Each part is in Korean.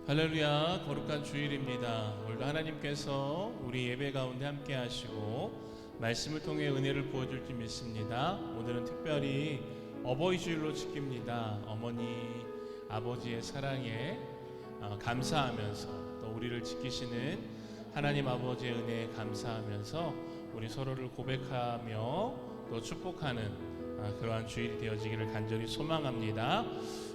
할렐루야, 거룩한 주일입니다. 오늘도 하나님께서 우리 예배 가운데 함께 하시고 말씀을 통해 은혜를 부어줄 줄 믿습니다. 오늘은 특별히 어버이 주일로 지킵니다. 어머니, 아버지의 사랑에 감사하면서 또 우리를 지키시는 하나님 아버지의 은혜에 감사하면서 우리 서로를 고백하며 또 축복하는 그러한 주일이 되어지기를 간절히 소망합니다.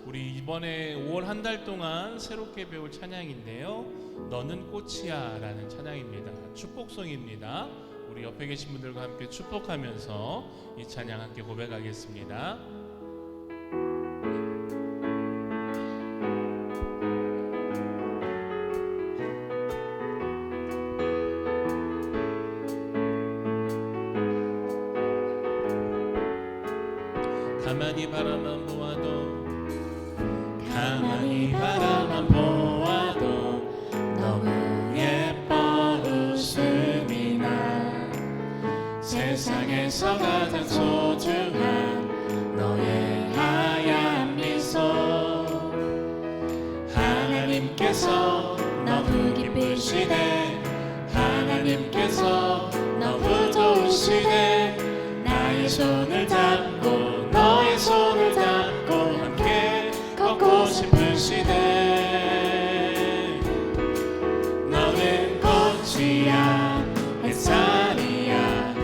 우리 이번에 5월 한 달 동안 새롭게 배울 찬양인데요, 너는 꽃이야 라는 찬양입니다. 축복송입니다. 우리 옆에 계신 분들과 함께 축복하면서 이 찬양 함께 고백하겠습니다. 가만히 바라만 보아도 너무 예뻐 웃음이 나. 세상에서 가장 소중한 너의 하얀 미소. 하나님께서 너무 기쁘시네. 하나님께서 너무 좋으시네. 나의 손을 잡고 너의 손을 잡고 함께 걷고 싶으시네. 너는 꽃이야, 햇살이야,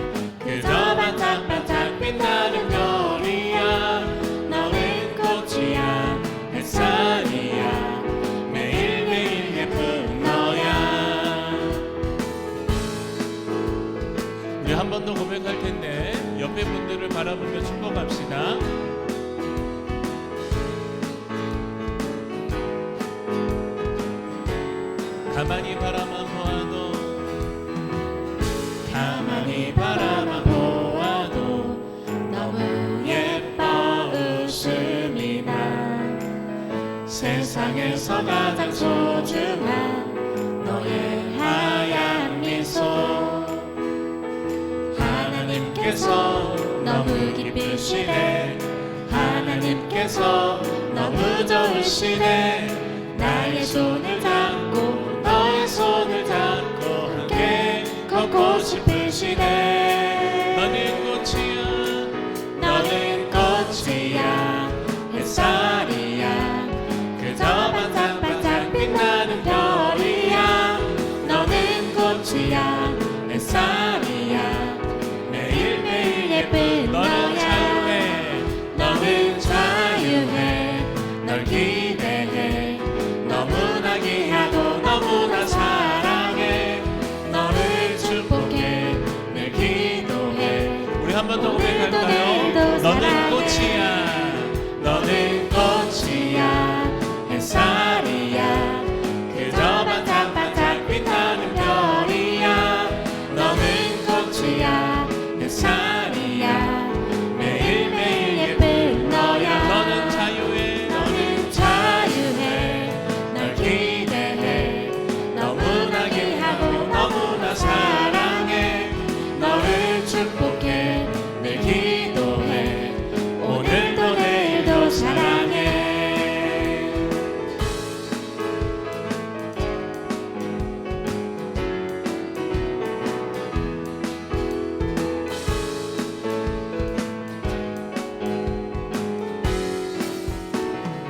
그저 반짝반짝 빛나는 별이야. 너는 꽃이야, 햇살이야, 매일매일 예쁜 너야. 우리 한 번 더 고백할 텐데 옆에 분들을 바라보며 축복합시다. 가만히 바라만 보아도 너무 예뻐 웃음이 나. 세상에서 가장 소중한 너의 하얀 미소. 하나님께서 너무 기쁘시네. 하나님께서 너무 좋으시네. 나의 손을 잡고 너의 손을 잡고 함께 걷고 싶으시네. 너는 꽃이야, 너는 꽃이야, 햇살이야, 그저 반짝반짝 빛나는 별이야. 너는 꽃이야, 햇살이야, 매일매일 예쁜 너는 너야. 자유해, 너는 자유해, 널 기대해. 너무나 귀하고 너무나 사랑해. 너를 축복해, 늘 기도해. 우리 한 번 더 오늘도 고백할까요? 너는 사랑해. 꽃이야, 너는 꽃이야, 햇살이야, 그저 반짝반짝 빛나는 별이야. 너는 꽃이야, 햇살이야, 매일매일 예쁜 너야. 너는 자유해, 너는 자유해, 널 기대해. 너무나 귀하고 너무나 사랑해. 너를 축복해, 늘 기도해. 오늘도 내일도 사랑해.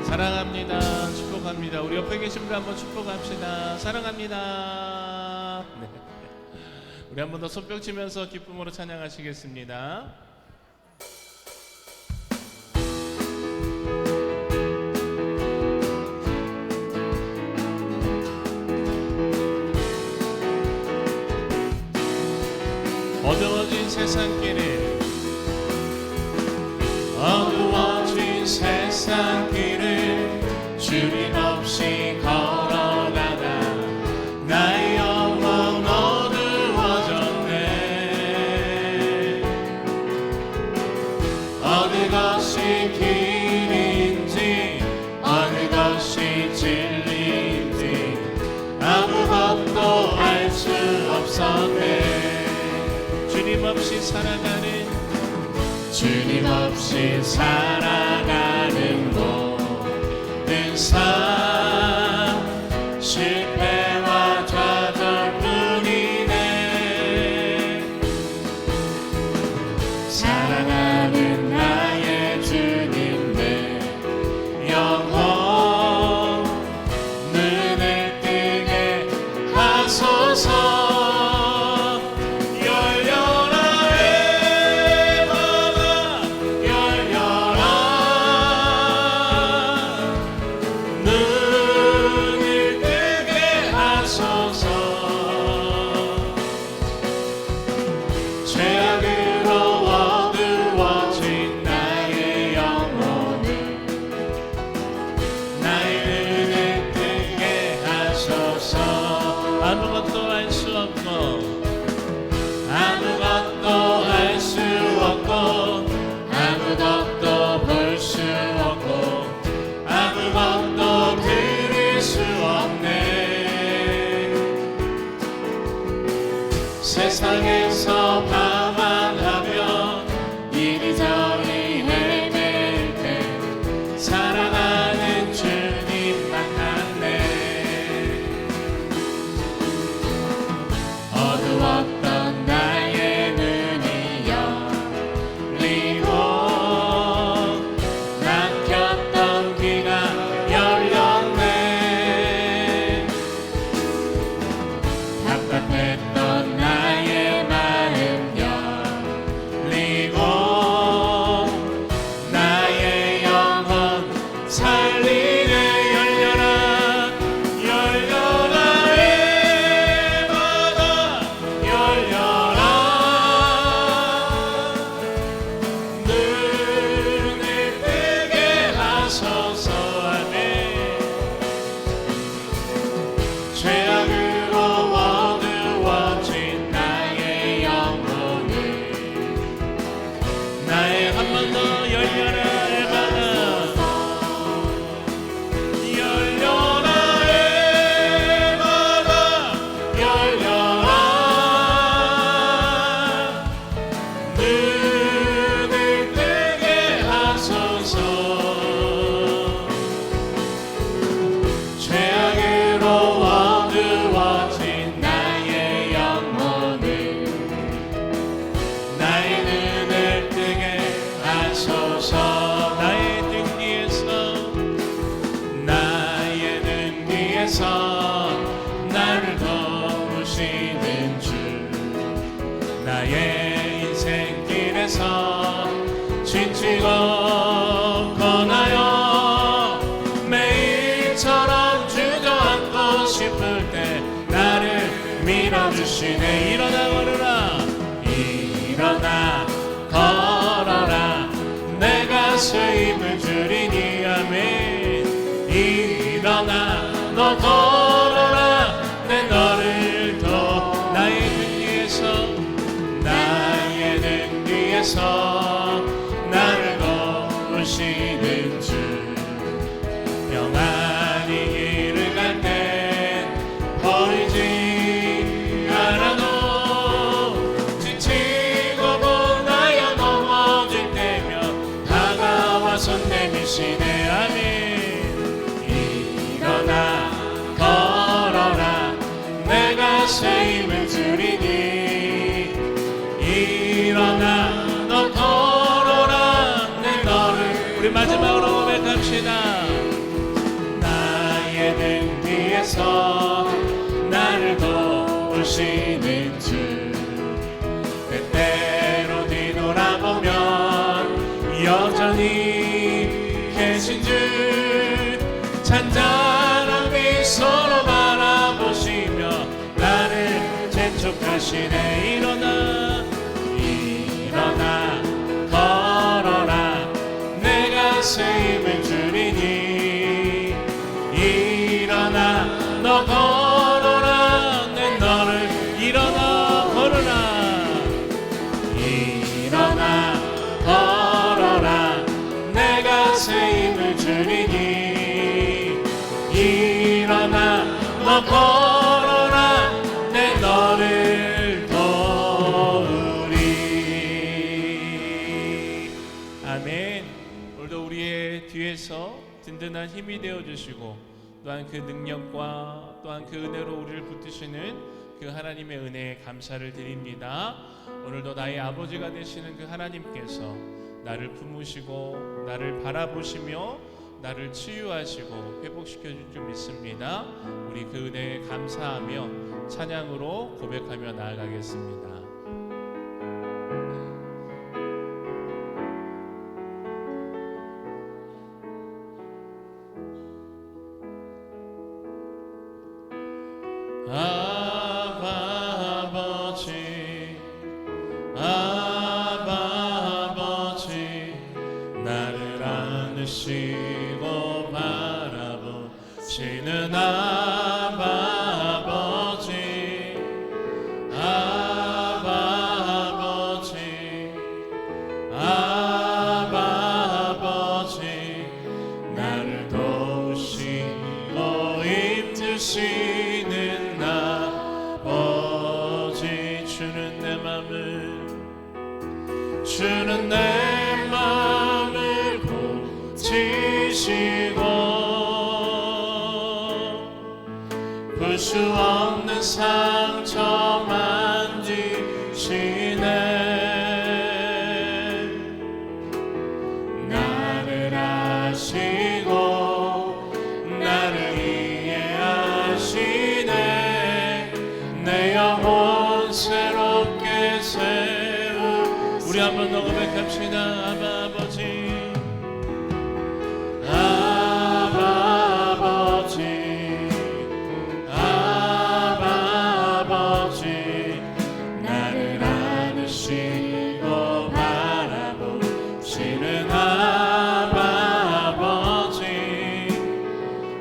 사랑합니다. 축복합니다. 우리 옆에 계신 분 한번 축복합시다. 사랑합니다. 네. 우리 한 번 더 손뼉 치면서 기쁨으로 찬양하시겠습니다. 어두워진 세상길을 어두워진 세상길을 주님 없이 걸어가다 나의 영혼 어두워졌네. 어느 것이 길인지 어느 것이 진리인지 아무것도 알 수 없었네. 주님 없이 살아가는 주님 없이 살아가는 모든 삶 세상에서 방황하며 이리저리 헤맬 때 사랑하는 주님 만났네. 어두웠던 나의 눈이 열리고 막혔던 귀가 열렸네. 답답했던 나의 마음 열리고 나의 영혼 살리네. 열려라 열려라 에바다 열려라. 눈을 뜨게 하소서. 아멘. 죄악으로 어두워진 나의 영혼을 나의 한 번 더 열려라 에바다 열려라 에바다 열려라. 눈을 뜨게 하소서. 죄악으로 어두워진 나의 영혼을 나의 눈을 뜨게 하소서. 나의 등 뒤에서 나를 도우시는 주 나의 인생길에서 지치고 거나요 매일처럼 주저앉고 싶을 때 나를 밀어주시네. 일어나 걸어라 일어나 걸어라 내가 새 힘을 주리니. 아멘. 일어나 너 걸어라 내 너를 도 나의 등 뒤에서 나를 도우시는 주 평안히 길을 갈 땐 보이지 않아도 지치고 보나여 넘어질 때면 다가와서 내미시네. 아멘. 일어나 걸어라 내가 새 힘을 주리니. 일어나 너 걸어라 내 너를. 우리 마지막으로 고백합시다. 나의 등 뒤에서 나를 도우시는 주 때때로 뒤돌아보면 여전히 계신 주 잔잔한 미소로 바라보시며 나를 재촉하시네. 일어나 일어나 걸어라 내가 새 힘을 주리니. 일어나 너 걸어라 내 너를. 일어나 걸어라 일어나 걸어라 내가 새 힘을 주리니. 일어나 너 걸어라 내 너를 도우리. 아멘. 오늘도 우리의 뒤에서 든든한 힘이 되어주시고 또한 그 능력과 또한 그 은혜로 우리를 붙드시는 그 하나님의 은혜에 감사를 드립니다. 오늘도 나의 아버지가 되시는 그 하나님께서 나를 품으시고 나를 바라보시며 나를 치유하시고 회복시켜 줄 줄 믿습니다. 우리 그 은혜에 감사하며 찬양으로 고백하며 나아가겠습니다. 아버지 나를 안으시고 바라보시는 아버지 나를 도우시고 힘주시는 아버지. 주는 주는 내 맘을 주는 내 맘을 고치시고 볼 수 없는 상처 만지시네 나를 아시고 나를 이해하시네 내 영혼 새롭게 세우 우리 한번 더 고백합시다. 아바 아버지 아바 아버지 아바 아버지 나를 안으시고 바라보시는 아바 아버지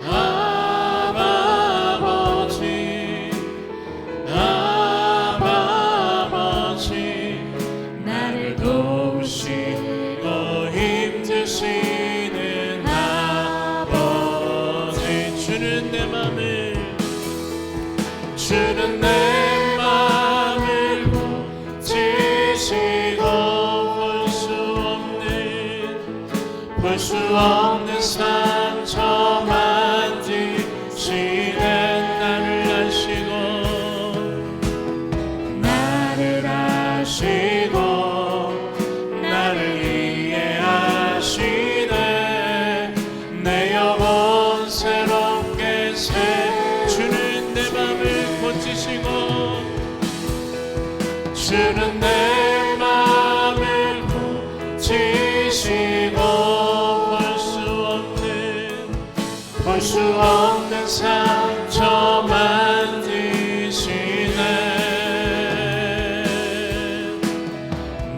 아바 아버지 아바 아버지 나를 도우시고 힘드시는 아버지 주는 내 맘을 주는 내 맘을 고치시고 볼 수 없는 상처 만지시는 나를 아시고 나를 이해하시네 내 영혼 새롭게 새 주는 내 맘을 고치시고 주는 내 맘을 고치시고 볼 수 없는 상처 만지시네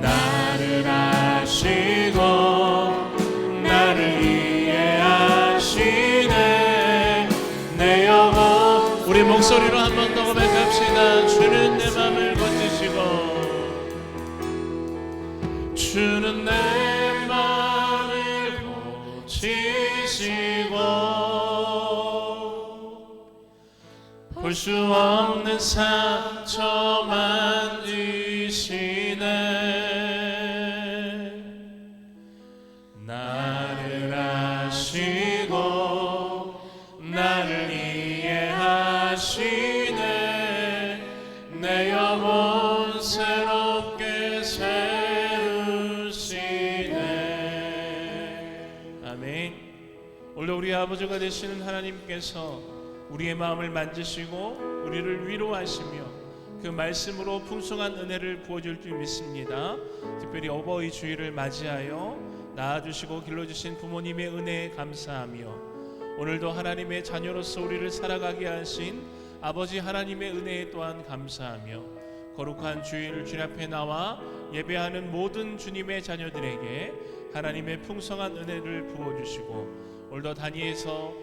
나를 아시고 나를 이해하시네 내 영혼 우리 목소리로 한 번 더 고백합시다. 주는 내 맘을 고치시고 주는 내 맘을 고치시고 볼 수 없는 상처 만지시네 나를 아시고 나를 이해하시네 내 영혼 새롭게 세우시네 아멘. 원래 우리 아버지가 되시는 하나님께서 우리의 마음을 만지시고 우리를 위로하시며 그 말씀으로 풍성한 은혜를 부어줄 줄 믿습니다. 특별히 어버이 주일을 맞이하여 낳아주시고 길러주신 부모님의 은혜에 감사하며 오늘도 하나님의 자녀로서 우리를 살아가게 하신 아버지 하나님의 은혜에 또한 감사하며 거룩한 주일 주님 앞에 나와 예배하는 모든 주님의 자녀들에게 하나님의 풍성한 은혜를 부어주시고 오늘도 단위에서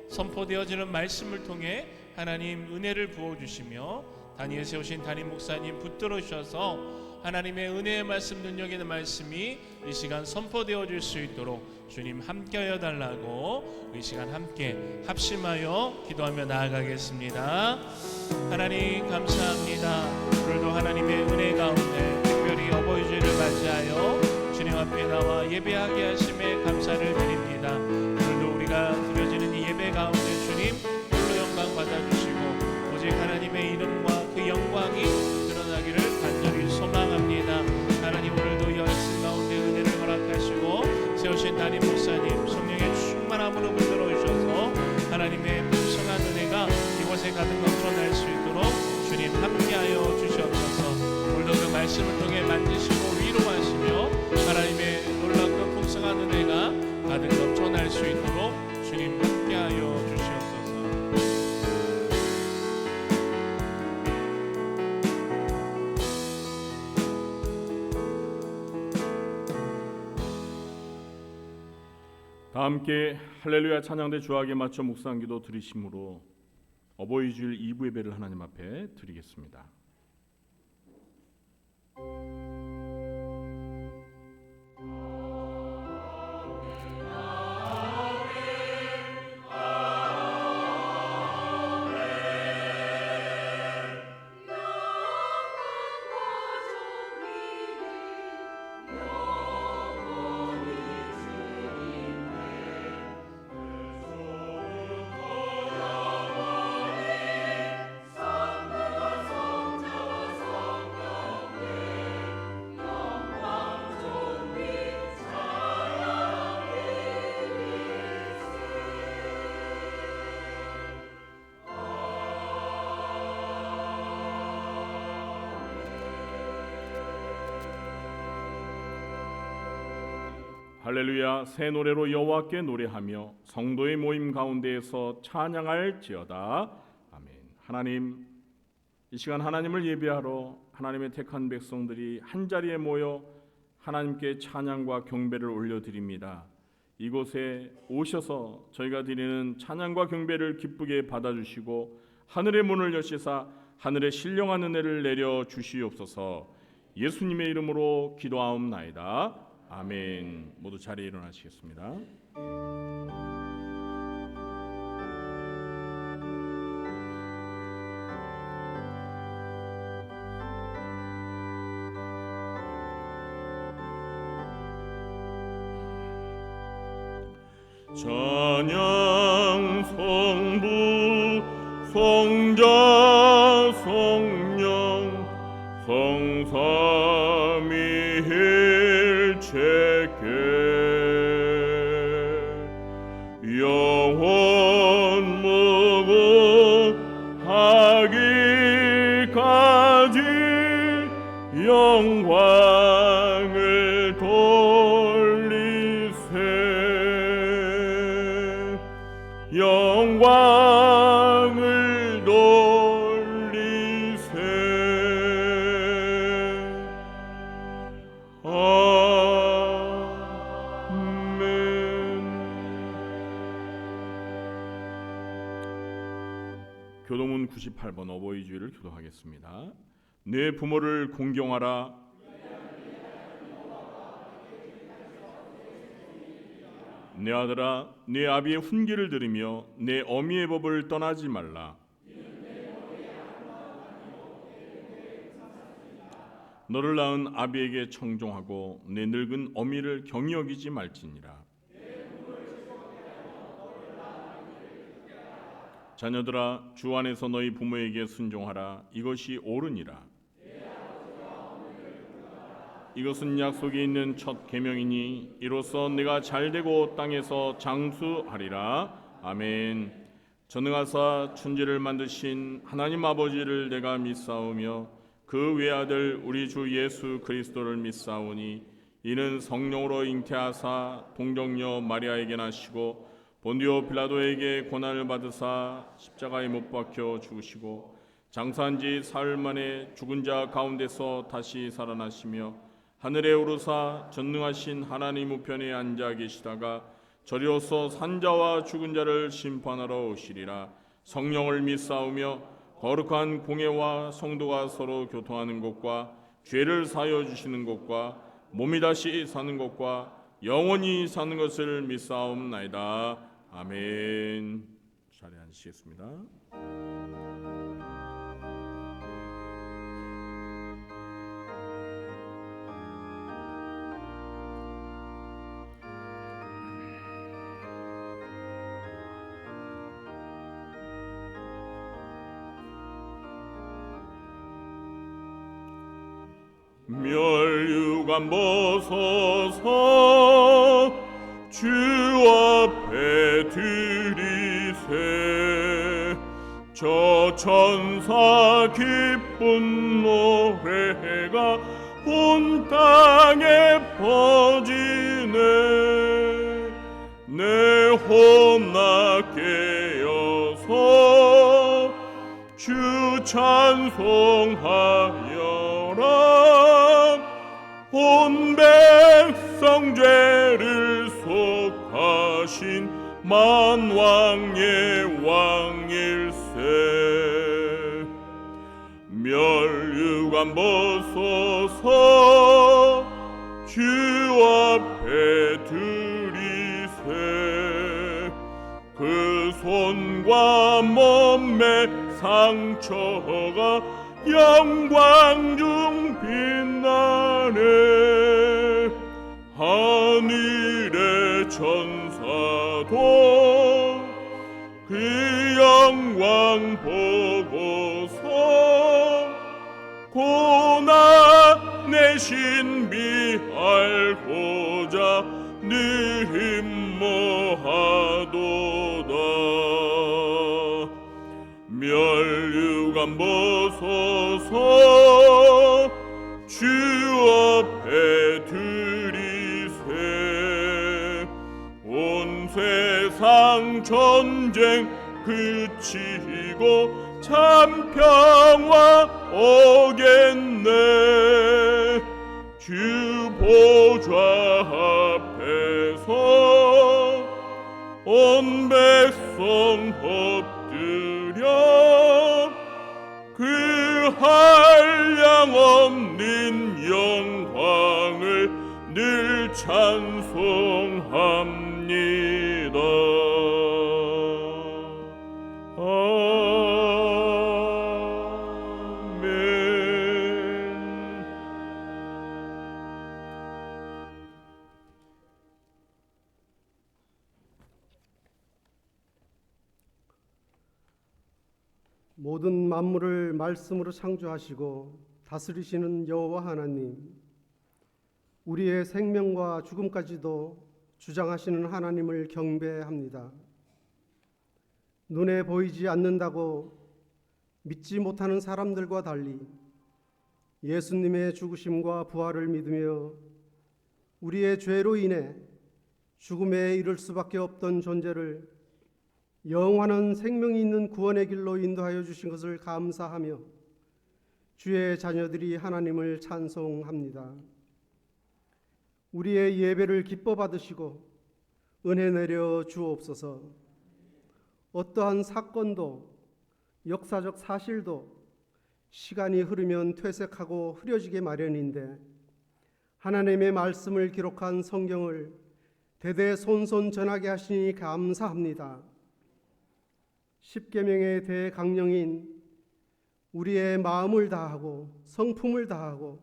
선포되어지는 말씀을 통해 하나님 은혜를 부어주시며 단위에 세우신 담임 목사님 붙들어 주셔서 하나님의 은혜의 말씀 능력의 말씀이 이 시간 선포되어질 수 있도록 주님 함께하여 달라고 이 시간 함께 합심하여 기도하며 나아가겠습니다. 하나님 감사합니다. 오늘도 하나님의 은혜 가운데 특별히 어버이 주일을 맞이하여 주님 앞에 나와 예배하게 하심에 감사를 드립니다. 오늘도 우리가 드려지는 이 예배 가운데 주님 홀로 영광 받아주시고 오직 하나님의 이름과 그 영광이 드러나기를 간절히 소망합니다. 하나님 오늘도 이 말씀 가운데 은혜를 허락하시고 세우신 담임 목사님 성령의 충만함으로 붙들어 주셔서 하나님의 풍성한 은혜가 이곳에 가득 넘쳐날 수 있도록 주님 함께하여 주시옵소서. 오늘도 그 말씀을 통해 만지시고 위로하시며 하나님의 놀랍고 풍성한 은혜가 가득 넘쳐날 수 있도록 주님 함께하여 주시옵소서. 다 함께 할렐루야 찬양대 주악에 맞춰 묵상기도 드리심으로 어버이 주일 2부 예배를 하나님 앞에 드리겠습니다. 할렐루야 새 노래로 여호와께 노래하며 성도의 모임 가운데에서 찬양할지어다. 아멘. 하나님, 이 시간 하나님을 예배하러 하나님의 택한 백성들이 한자리에 모여 하나님께 찬양과 경배를 올려드립니다. 이곳에 오셔서 저희가 드리는 찬양과 경배를 기쁘게 받아주시고 하늘의 문을 여시사 하늘의 신령한 은혜를 내려 주시옵소서. 예수님의 이름으로 기도하옵나이다. 아멘. 모두 자리에 일어나시겠습니다. 찬양 성부 성자 성령 성삼위일체께 영원 무궁하기까지 영광을 돌리세. 영광을 돌리세. 아멘. 교동문 98번 어버이 주일을 교도하겠습니다. 내 부모를 공경하라. 내 아들아, 내 아비의 훈계를 들으며 내 어미의 법을 떠나지 말라. 너를 낳은 아비에게 청종하고 내 늙은 어미를 경히 여기지 말지니라. 자녀들아, 주 안에서 너희 부모에게 순종하라. 이것이 옳으니라. 이것은 약속이 있는 첫 계명이니 이로써 내가 잘되고 땅에서 장수하리라. 아멘. 전능하사 천지를 만드신 하나님 아버지를 내가 믿사오며 그 외아들 우리 주 예수 그리스도를 믿사오니 이는 성령으로 잉태하사 동정녀 마리아에게 나시고 본디오 빌라도에게 고난을 받으사 십자가에 못 박혀 죽으시고 장사한 지 사흘 만에 죽은 자 가운데서 다시 살아나시며 하늘에 오르사 전능하신 하나님 우편에 앉아 계시다가 저리로서 산자와 죽은 자를 심판하러 오시리라. 성령을 믿사오며 거룩한 공예와 성도가 서로 교통하는 것과 죄를 사하여 주시는 것과 몸이 다시 사는 것과 영원히 사는 것을 믿사옵나이다. 아멘. 자리에 앉으시겠습니다. 멸류관 벗어서 주 앞에 드리세. 저 천사 기쁜 노래가 온 땅에 퍼지네. 내 혼나 깨어서 주 찬송하여라. 온 백성 죄를 속하신 만왕의 왕일세. 멸류관 벗어서 주 앞에 드리세. 그 손과 몸매 상처가 영광 중 빛나네. 하늘의 천사도 그 영광 보고서 고난의 신비 알고자 늘 힘모하도다. 멸류관 벗어서 주 앞에 드리세. 세상 전쟁 그치고 참 평화 오겠네. 주 보좌 앞에서 온 백성 엎드려 그 한량없는 영광을 늘 찬송합니다. 아멘. 모든 만물을 말씀으로 창조하시고 다스리시는 여호와 하나님, 우리의 생명과 죽음까지도 주장하시는 하나님을 경배합니다. 눈에 보이지 않는다고 믿지 못하는 사람들과 달리 예수님의 죽으심과 부활을 믿으며 우리의 죄로 인해 죽음에 이를 수밖에 없던 존재를 영원한 생명이 있는 구원의 길로 인도하여 주신 것을 감사하며 주의 자녀들이 하나님을 찬송합니다. 우리의 예배를 기뻐 받으시고 은혜 내려 주옵소서. 어떠한 사건도 역사적 사실도 시간이 흐르면 퇴색하고 흐려지게 마련인데 하나님의 말씀을 기록한 성경을 대대손손 전하게 하시니 감사합니다. 십계명의 대강령인 우리의 마음을 다하고 성품을 다하고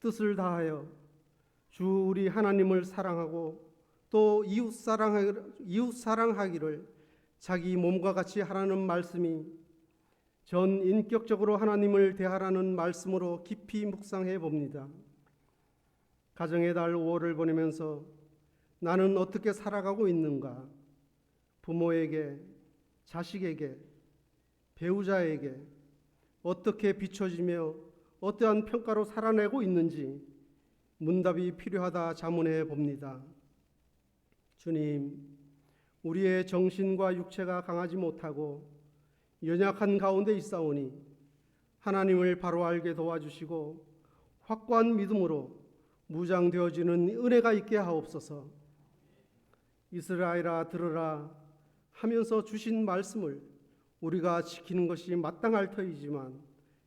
뜻을 다하여 주 우리 하나님을 사랑하고 또 이웃 사랑하기를 자기 몸과 같이 하라는 말씀이 전 인격적으로 하나님을 대하라는 말씀으로 깊이 묵상해 봅니다. 가정의 달 5월을 보내면서 나는 어떻게 살아가고 있는가? 부모에게, 자식에게, 배우자에게 어떻게 비춰지며 어떠한 평가로 살아내고 있는지 문답이 필요하다 자문해 봅니다. 주님, 우리의 정신과 육체가 강하지 못하고 연약한 가운데 있사오니 하나님을 바로 알게 도와주시고 확고한 믿음으로 무장되어지는 은혜가 있게 하옵소서. 이스라엘아 들으라 하면서 주신 말씀을 우리가 지키는 것이 마땅할 터이지만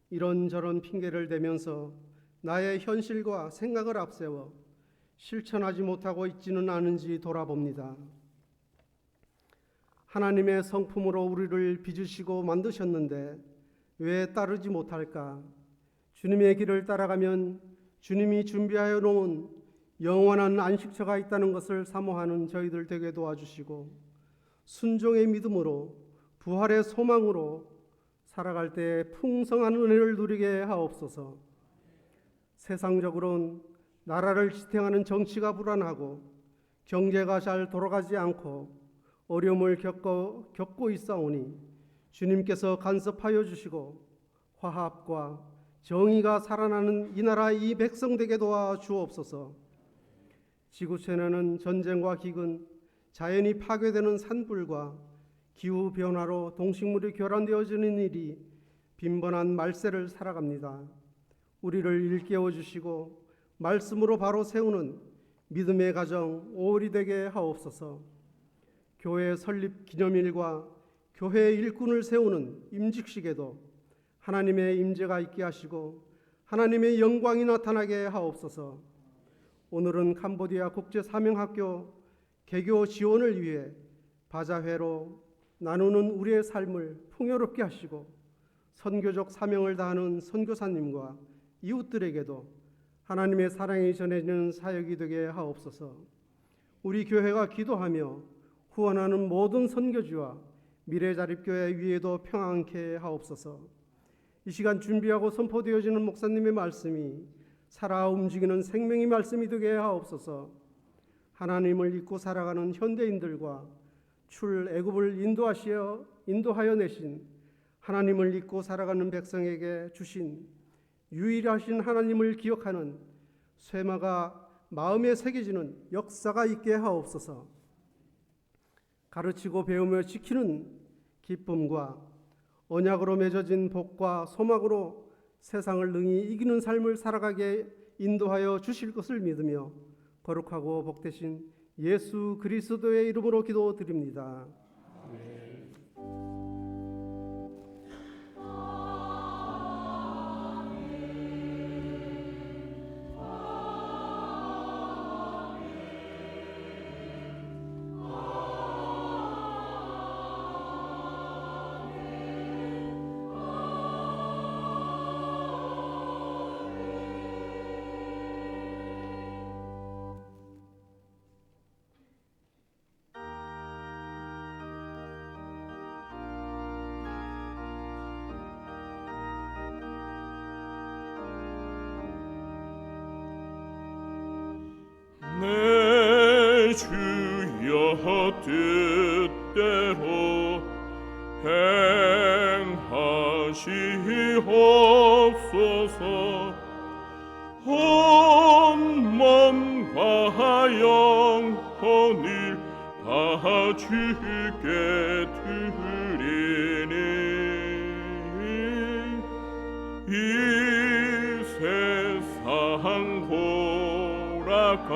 이런저런 핑계를 대면서 나의 현실과 생각을 앞세워 실천하지 못하고 있지는 않은지 돌아봅니다. 하나님의 성품으로 우리를 빚으시고 만드셨는데 왜 따르지 못할까? 주님의 길을 따라가면 주님이 준비하여 놓은 영원한 안식처가 있다는 것을 사모하는 저희들 되게 도와주시고 순종의 믿음으로 부활의 소망으로 살아갈 때 풍성한 은혜를 누리게 하옵소서. 세상적으로는 나라를 지탱하는 정치가 불안하고 경제가 잘 돌아가지 않고 어려움을 겪고 있사오니 주님께서 간섭하여 주시고 화합과 정의가 살아나는 이 나라 이 백성 되게 도와 주옵소서. 지구촌에는 전쟁과 기근, 자연이 파괴되는 산불과 기후변화로 동식물이 교란되어지는 일이 빈번한 말세를 살아갑니다. 우리를 일깨워 주시고 말씀으로 바로 세우는 믿음의 가정 오월이 되게 하옵소서. 교회 설립 기념일과 교회의 일꾼을 세우는 임직식에도 하나님의 임재가 있게 하시고 하나님의 영광이 나타나게 하옵소서. 오늘은 캄보디아 국제사명학교 개교 지원을 위해 바자회로 나누는 우리의 삶을 풍요롭게 하시고 선교적 사명을 다하는 선교사님과 이웃들에게도 하나님의 사랑이 전해지는 사역이 되게 하옵소서. 우리 교회가 기도하며 후원하는 모든 선교지와 미래자립교회 위에도 평안케 하옵소서. 이 시간 준비하고 선포되어지는 목사님의 말씀이 살아 움직이는 생명의 말씀이 되게 하옵소서. 하나님을 잊고 살아가는 현대인들과 출애굽을 인도하여 내신 하나님을 잊고 살아가는 백성에게 주신 유일하신 하나님을 기억하는 쇠마가 마음에 새겨지는 역사가 있게 하옵소서. 가르치고 배우며 지키는 기쁨과 언약으로 맺어진 복과 소망으로 세상을 능히 이기는 삶을 살아가게 인도하여 주실 것을 믿으며 거룩하고 복되신 예수 그리스도의 이름으로 기도드립니다. 내 주여 뜻대로 행하시옵소서. 온 몸과 영혼을 다 주께 드리니 이 세상 고락한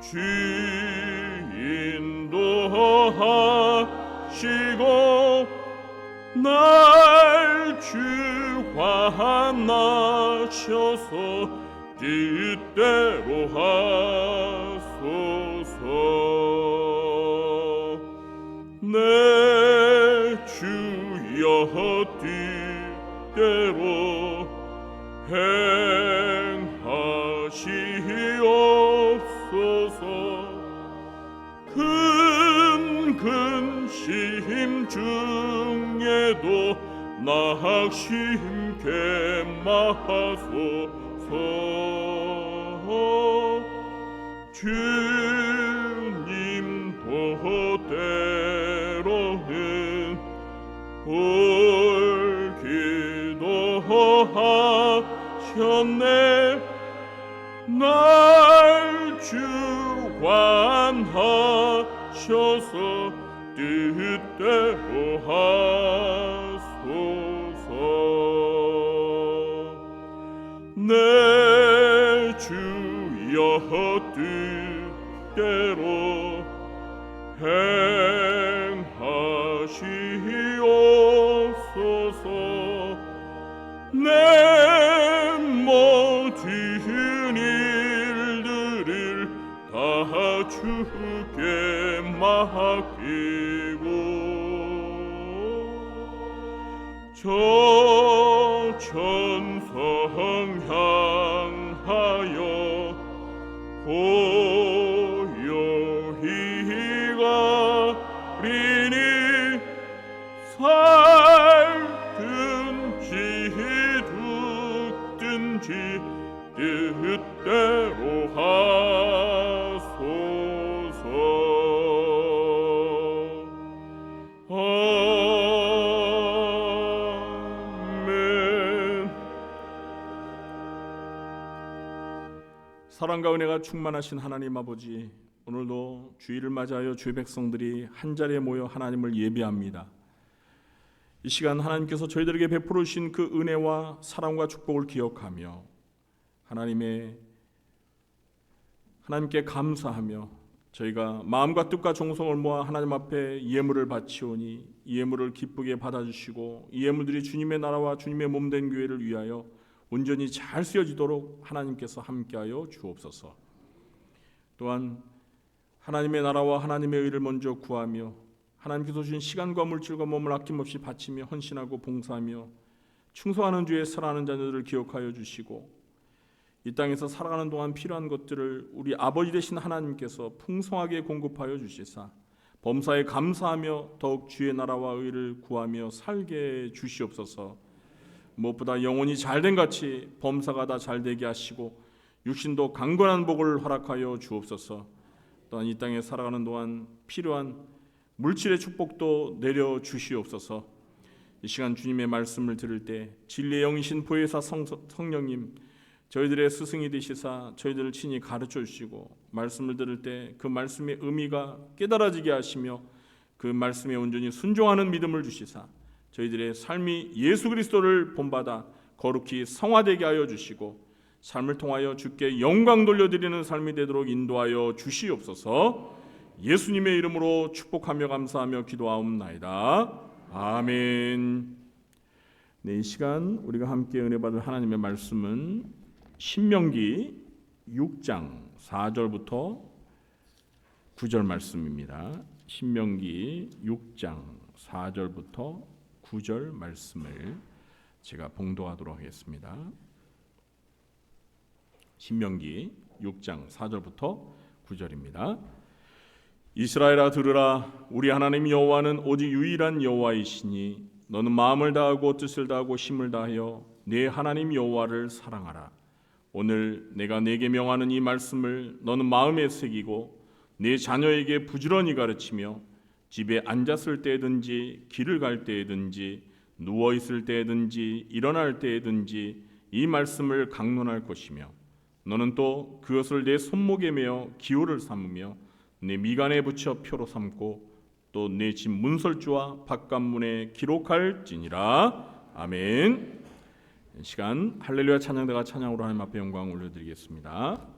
주 인도하시고 날 주관하셔서 뜻대로 하소서. 내 주여 뜻대로 행하시옵소서. 큰 근심 중에도 낙심케 마소서. 주님 보대로는 옳기도 하셨네. 날 주관하셔서 뜻대로 하소서. 내 주여 뜻대로 행하시옵소서. 내 모든 일들을 다 주께 맡기고 저 천성 향하여 고요히 가리니 살든지 죽든지 뜻대로 하소서. 아멘. 사랑과 은혜가 충만하신 하나님 아버지, 오늘도 주일을 맞이하여 주의 백성들이 한자리에 모여 하나님을 예배합니다. 이 시간 하나님께서 저희들에게 베풀어 주신 그 은혜와 사랑과 축복을 기억하며 하나님께 감사하며 저희가 마음과 뜻과 정성을 모아 하나님 앞에 예물을 바치오니 이 예물을 기쁘게 받아주시고 이 예물들이 주님의 나라와 주님의 몸된 교회를 위하여 온전히 잘 쓰여지도록 하나님께서 함께하여 주옵소서. 또한 하나님의 나라와 하나님의 의를 먼저 구하며 하나님께서 주신 시간과 물질과 몸을 아낌없이 바치며 헌신하고 봉사하며 충성하는 주의 사랑하는 자녀들을 기억하여 주시고 이 땅에서 살아가는 동안 필요한 것들을 우리 아버지 되신 하나님께서 풍성하게 공급하여 주시사 범사에 감사하며 더욱 주의 나라와 의를 구하며 살게 주시옵소서. 무엇보다 영혼이 잘된 같이 범사가 다 잘되게 하시고 육신도 강건한 복을 허락하여 주옵소서. 또한 이 땅에 살아가는 동안 필요한 물질의 축복도 내려 주시옵소서. 이 시간 주님의 말씀을 들을 때 진리의 영이신 보혜사 성령님, 저희들의 스승이 되시사 저희들을 친히 가르쳐 주시고 말씀을 들을 때 그 말씀의 의미가 깨달아지게 하시며 그 말씀에 온전히 순종하는 믿음을 주시사 저희들의 삶이 예수 그리스도를 본받아 거룩히 성화되게 하여 주시고 삶을 통하여 주께 영광 돌려드리는 삶이 되도록 인도하여 주시옵소서. 예수님의 이름으로 축복하며 감사하며 기도하옵나이다. 아멘. 네, 이 시간 우리가 함께 은혜 받을 하나님의 말씀은 신명기 6장 4절부터 9절 말씀입니다. 신명기 6장 4절부터 9절 말씀을 제가 봉독하도록 하겠습니다. 신명기 6장 4절부터 9절입니다. 이스라엘아 들으라. 우리 하나님 여호와는 오직 유일한 여호와이시니 너는 마음을 다하고 뜻을 다하고 힘을 다하여 네 하나님 여호와를 사랑하라. 오늘 내가 네게 명하는 이 말씀을 너는 마음에 새기고 네 자녀에게 부지런히 가르치며 집에 앉았을 때든지 길을 갈 때든지 누워 있을 때든지 일어날 때든지 이 말씀을 강론할 것이며 너는 또 그것을 내 손목에 메어 기호를 삼으며 내 미간에 붙여 표로 삼고 또 내 집 문설주와 바깥문에 기록할지니라. 아멘. 이 시간 할렐루야 찬양대가 찬양으로 하나님 앞에 영광 올려드리겠습니다.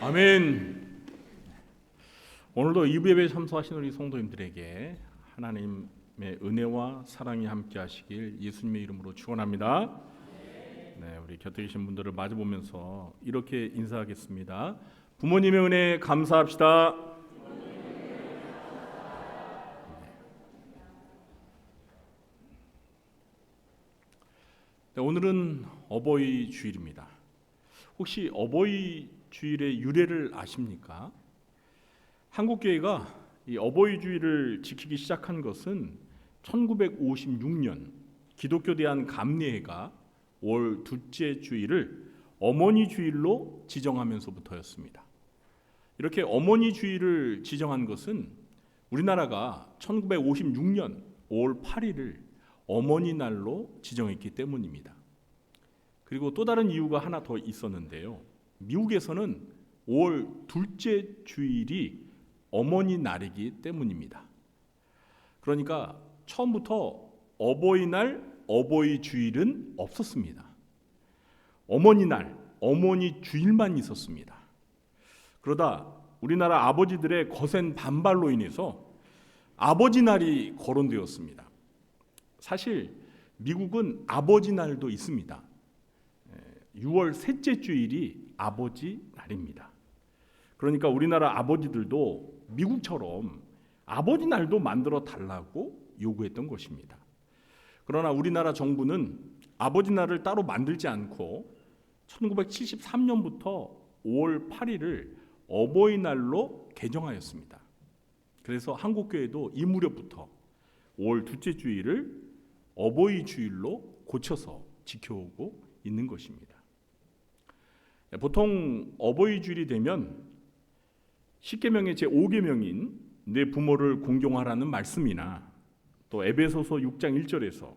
아멘. 오늘도 이부 예배에 참석하신 우리 성도님들에게 하나님의 은혜와 사랑이 함께 하시길 예수님의 이름으로 축원합니다. 네, 우리 곁에 계신 분들을 마주 보면서 이렇게 인사하겠습니다. 부모님의 은혜 감사합시다. 네, 오늘은 어버이 주일입니다. 혹시 어버이 주일의 유래를 아십니까? 한국교회가 이 어버이 주일을 지키기 시작한 것은 1956년 기독교 대한 감리회가 5월 둘째 주일을 어머니 주일로 지정하면서부터였습니다. 이렇게 어머니 주일을 지정한 것은 우리나라가 1956년 5월 8일을 어머니 날로 지정했기 때문입니다. 그리고 또 다른 이유가 하나 더 있었는데요. 미국에서는 5월 둘째 주일이 어머니 날이기 때문입니다. 그러니까 처음부터 어버이날, 어버이 주일은 없었습니다. 어머니 날, 어머니 주일만 있었습니다. 그러다 우리나라 아버지들의 거센 반발로 인해서 아버지 날이 거론되었습니다. 사실 미국은 아버지 날도 있습니다. 6월 셋째 주일이 아버지 날입니다. 그러니까 우리나라 아버지들도 미국처럼 아버지 날도 만들어 달라고 요구했던 것입니다. 그러나 우리나라 정부는 아버지 날을 따로 만들지 않고 1973년부터 5월 8일을 어버이날로 개정하였습니다. 그래서 한국교회도 이 무렵부터 5월 둘째 주일을 어버이 주일로 고쳐서 지켜오고 있는 것입니다. 보통 어버이 주일이 되면 10계명의 제5계명인 내 부모를 공경하라는 말씀이나 또 에베소서 6장 1절에서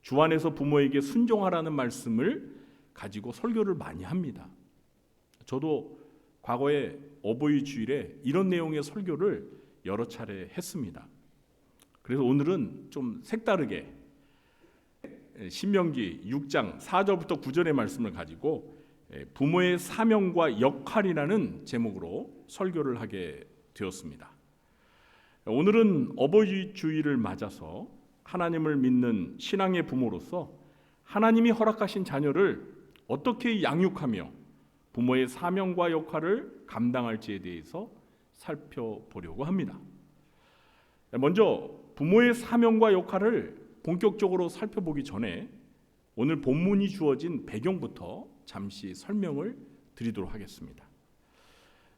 주 안에서 부모에게 순종하라는 말씀을 가지고 설교를 많이 합니다. 저도 과거에 어버이 주일에 이런 내용의 설교를 여러 차례 했습니다. 그래서 오늘은 좀 색다르게 신명기 6장 4절부터 9절의 말씀을 가지고 부모의 사명과 역할이라는 제목으로 설교를 하게 되었습니다. 오늘은 어버이 주일을 맞아서 하나님을 믿는 신앙의 부모로서 하나님이 허락하신 자녀를 어떻게 양육하며 부모의 사명과 역할을 감당할지에 대해서 살펴보려고 합니다. 먼저 부모의 사명과 역할을 본격적으로 살펴보기 전에 오늘 본문이 주어진 배경부터 잠시 설명을 드리도록 하겠습니다.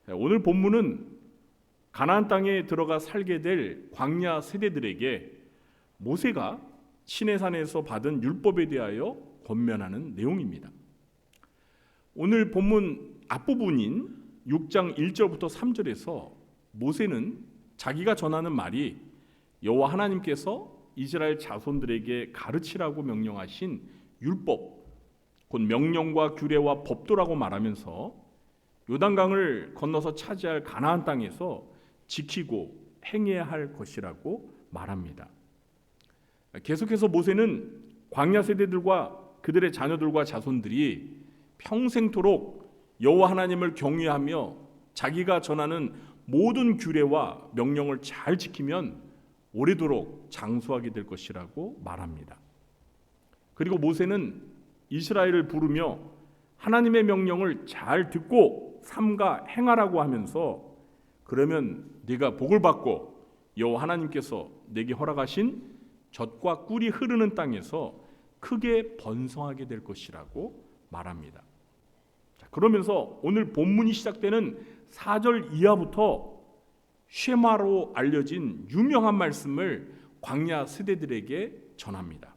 오늘 본문은 가나안 땅에 들어가 살게 될 광야 세대들에게 모세가 시내산에서 받은 율법에 대하여 권면하는 내용입니다. 오늘 본문 앞부분인 6장 1절부터 3절에서 모세는 자기가 전하는 말이 여호와 하나님께서 이스라엘 자손들에게 가르치라고 명령하신 율법, 곧 명령과 규례와 법도라고 말하면서 요단강을 건너서 차지할 가나안 땅에서 지키고 행해야 할 것이라고 말합니다. 계속해서 모세는 광야 세대들과 그들의 자녀들과 자손들이 평생토록 여호와 하나님을 경외하며 자기가 전하는 모든 규례와 명령을 잘 지키면 오래도록 장수하게 될 것이라고 말합니다. 그리고 모세는 이스라엘을 부르며 하나님의 명령을 잘 듣고 삼가 행하라고 하면서 그러면 네가 복을 받고 여호와 하나님께서 내게 허락하신 젖과 꿀이 흐르는 땅에서 크게 번성하게 될 것이라고 말합니다. 그러면서 오늘 본문이 시작되는 4절 이하부터 쉐마로 알려진 유명한 말씀을 광야 세대들에게 전합니다.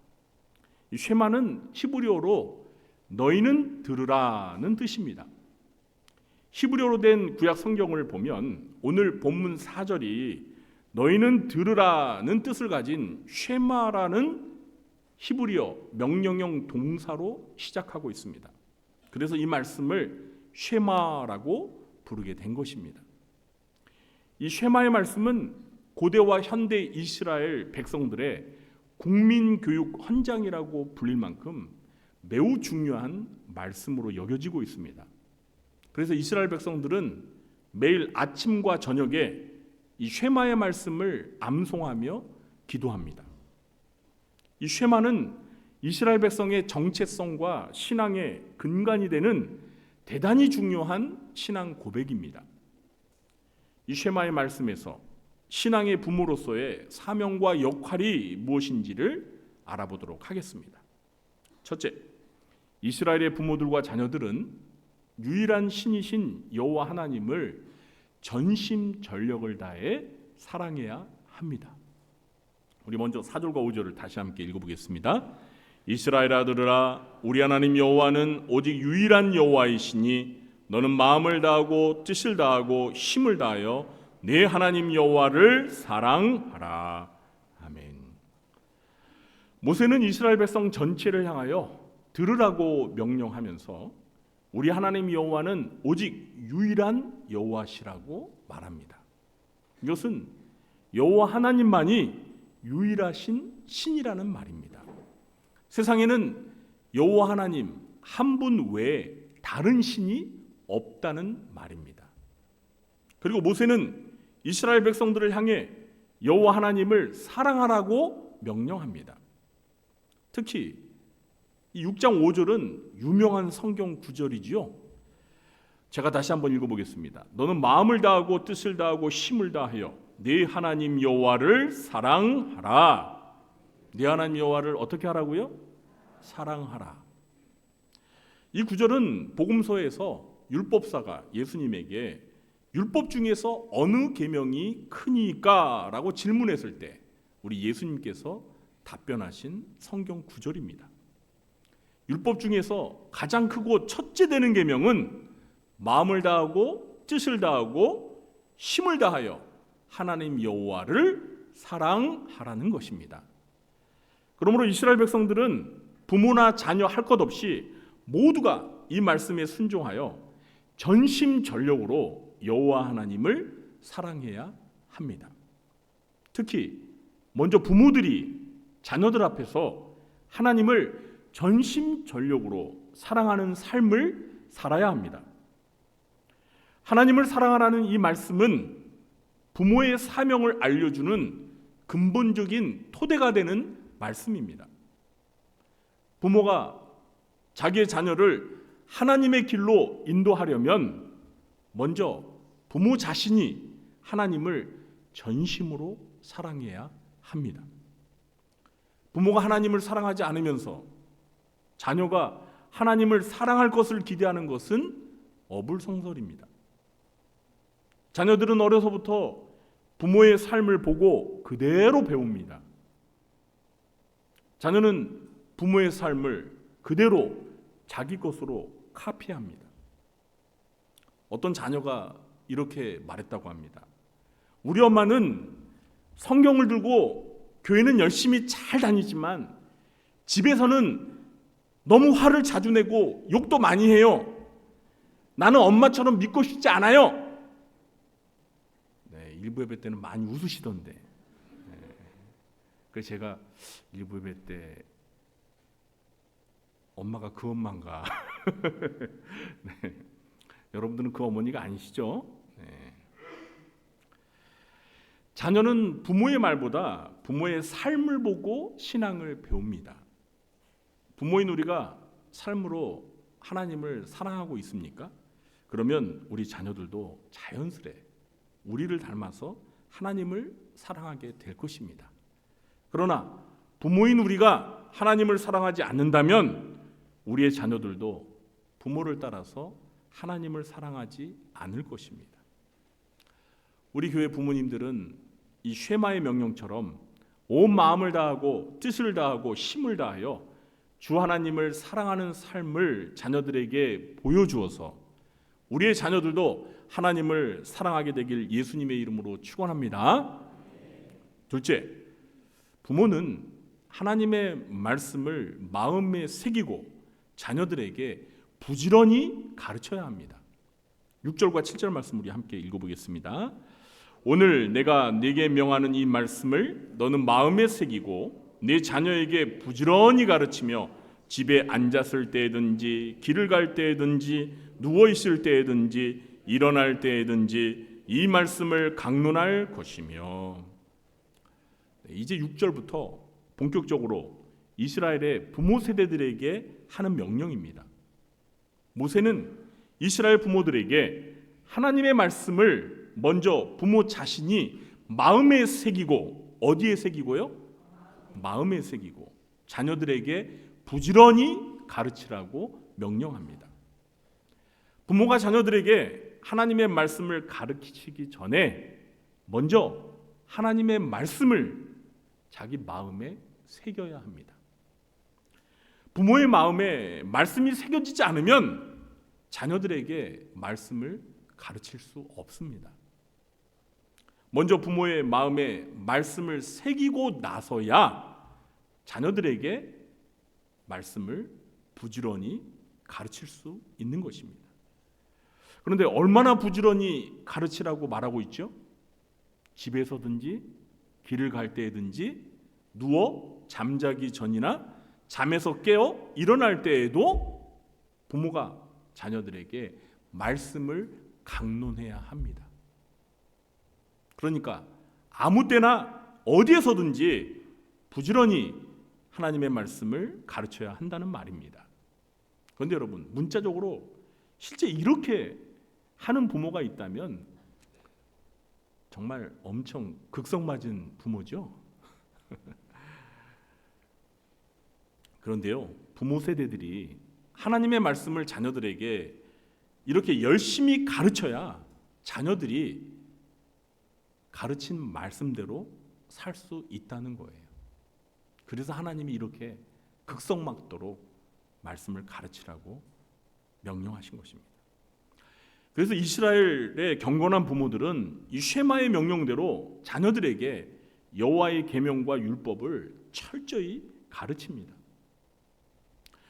이 쉐마는 히브리어로 너희는 들으라는 뜻입니다. 히브리어로 된 구약 성경을 보면 오늘 본문 4절이 너희는 들으라는 뜻을 가진 쉐마라는 히브리어 명령형 동사로 시작하고 있습니다. 그래서 이 말씀을 쉐마라고 부르게 된 것입니다. 이 쉐마의 말씀은 고대와 현대 이스라엘 백성들의 국민교육 헌장이라고 불릴 만큼 매우 중요한 말씀으로 여겨지고 있습니다. 그래서 이스라엘 백성들은 매일 아침과 저녁에 이 쉐마의 말씀을 암송하며 기도합니다. 이 쉐마는 이스라엘 백성의 정체성과 신앙의 근간이 되는 대단히 중요한 신앙 고백입니다. 이 쉐마의 말씀에서 신앙의 부모로서의 사명과 역할이 무엇인지를 알아보도록 하겠습니다. 첫째, 이스라엘의 부모들과 자녀들은 유일한 신이신 여호와 하나님을 전심전력을 다해 사랑해야 합니다. 우리 먼저 4절과 5절을 다시 함께 읽어보겠습니다. 이스라엘아 들으라, 우리 하나님 여호와는 오직 유일한 여호와이시니 너는 마음을 다하고 뜻을 다하고 힘을 다하여 네 하나님 여호와를 사랑하라. 아멘. 모세는 이스라엘 백성 전체를 향하여 들으라고 명령하면서 우리 하나님 여호와는 오직 유일한 여호와시라고 말합니다. 이것은 여호와 하나님만이 유일하신 신이라는 말입니다. 세상에는 여호와 하나님 한 분 외에 다른 신이 없다는 말입니다. 그리고 모세는 이스라엘 백성들을 향해 여호와 하나님을 사랑하라고 명령합니다. 특히 이 6장 5절은 유명한 성경 구절이지요. 제가 다시 한번 읽어보겠습니다. 너는 마음을 다하고 뜻을 다하고 힘을 다하여 네 하나님 여호와를 사랑하라. 네 하나님 여호와를 어떻게 하라고요? 사랑하라. 이 구절은 복음서에서 율법사가 예수님에게 율법 중에서 어느 계명이 크니까? 라고 질문했을 때 우리 예수님께서 답변하신 성경 구절입니다. 율법 중에서 가장 크고 첫째 되는 계명은 마음을 다하고 뜻을 다하고 힘을 다하여 하나님 여호와를 사랑하라는 것입니다. 그러므로 이스라엘 백성들은 부모나 자녀 할 것 없이 모두가 이 말씀에 순종하여 전심전력으로 여호와 하나님을 사랑해야 합니다. 특히 먼저 부모들이 자녀들 앞에서 하나님을 전심전력으로 사랑하는 삶을 살아야 합니다. 하나님을 사랑하라는 이 말씀은 부모의 사명을 알려주는 근본적인 토대가 되는 말씀입니다. 부모가 자기의 자녀를 하나님의 길로 인도하려면 먼저 부모 자신이 하나님을 전심으로 사랑해야 합니다. 부모가 하나님을 사랑하지 않으면서 자녀가 하나님을 사랑할 것을 기대하는 것은 어불성설입니다. 자녀들은 어려서부터 부모의 삶을 보고 그대로 배웁니다. 자녀는 부모의 삶을 그대로 자기 것으로 카피합니다. 어떤 자녀가 이렇게 말했다고 합니다. 우리 엄마는 성경을 들고 교회는 열심히 잘 다니지만 집에서는 너무 화를 자주 내고 욕도 많이 해요. 나는 엄마처럼 믿고 싶지 않아요. 네, 일부 예배 때는 많이 웃으시던데. 네. 그래서 제가 일부 예배 때 엄마가 그 엄마인가? 네. 여러분들은 그 어머니가 아니시죠? 네. 자녀는 부모의 말보다 부모의 삶을 보고 신앙을 배웁니다. 부모인 우리가 삶으로 하나님을 사랑하고 있습니까? 그러면 우리 자녀들도 자연스레 우리를 닮아서 하나님을 사랑하게 될 것입니다. 그러나 부모인 우리가 하나님을 사랑하지 않는다면 우리의 자녀들도 부모를 따라서 하나님을 사랑하지 않을 것입니다. 우리 교회 부모님들은 이 쉐마의 명령처럼 온 마음을 다하고 뜻을 다하고 힘을 다하여 주 하나님을 사랑하는 삶을 자녀들에게 보여주어서 우리의 자녀들도 하나님을 사랑하게 되길 예수님의 이름으로 축원합니다. 둘째, 부모는 하나님의 말씀을 마음에 새기고 자녀들에게 부지런히 가르쳐야 합니다. 6절과 7절 말씀 우리 함께 읽어보겠습니다. 오늘 내가 네게 명하는 이 말씀을 너는 마음에 새기고 네 자녀에게 부지런히 가르치며 집에 앉았을 때든지 길을 갈 때든지 누워 있을 때든지 일어날 때든지 이 말씀을 강론할 것이며. 이제 6절부터 본격적으로 이스라엘의 부모 세대들에게 하는 명령입니다. 모세는 이스라엘 부모들에게 하나님의 말씀을 먼저 부모 자신이 마음에 새기고, 어디에 새기고요? 마음에 새기고 자녀들에게 부지런히 가르치라고 명령합니다. 부모가 자녀들에게 하나님의 말씀을 가르치기 전에 먼저 하나님의 말씀을 자기 마음에 새겨야 합니다. 부모의 마음에 말씀이 새겨지지 않으면 자녀들에게 말씀을 가르칠 수 없습니다. 먼저 부모의 마음에 말씀을 새기고 나서야 자녀들에게 말씀을 부지런히 가르칠 수 있는 것입니다. 그런데 얼마나 부지런히 가르치라고 말하고 있죠? 집에서든지 길을 갈 때든지 누워 잠자기 전이나 잠에서 깨어 일어날 때에도 부모가 자녀들에게 말씀을 강론해야 합니다. 그러니까 아무 때나 어디에서든지 부지런히 하나님의 말씀을 가르쳐야 한다는 말입니다. 그런데 여러분, 문자적으로 실제 이렇게 하는 부모가 있다면 정말 엄청 극성맞은 부모죠. 그런데요, 부모 세대들이 하나님의 말씀을 자녀들에게 이렇게 열심히 가르쳐야 자녀들이 가르친 말씀대로 살 수 있다는 거예요. 그래서 하나님이 이렇게 극성맞도록 말씀을 가르치라고 명령하신 것입니다. 그래서 이스라엘의 경건한 부모들은 이 쉐마의 명령대로 자녀들에게 여호와의 계명과 율법을 철저히 가르칩니다.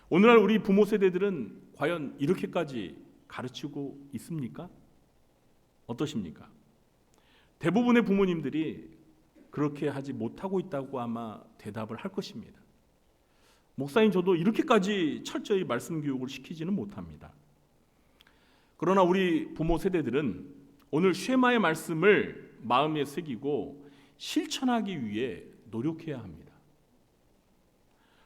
오늘날 우리 부모 세대들은 과연 이렇게까지 가르치고 있습니까? 어떠십니까? 대부분의 부모님들이 그렇게 하지 못하고 있다고 아마 대답을 할 것입니다. 목사님, 저도 이렇게까지 철저히 말씀 교육을 시키지는 못합니다. 그러나 우리 부모 세대들은 오늘 쉐마의 말씀을 마음에 새기고 실천하기 위해 노력해야 합니다.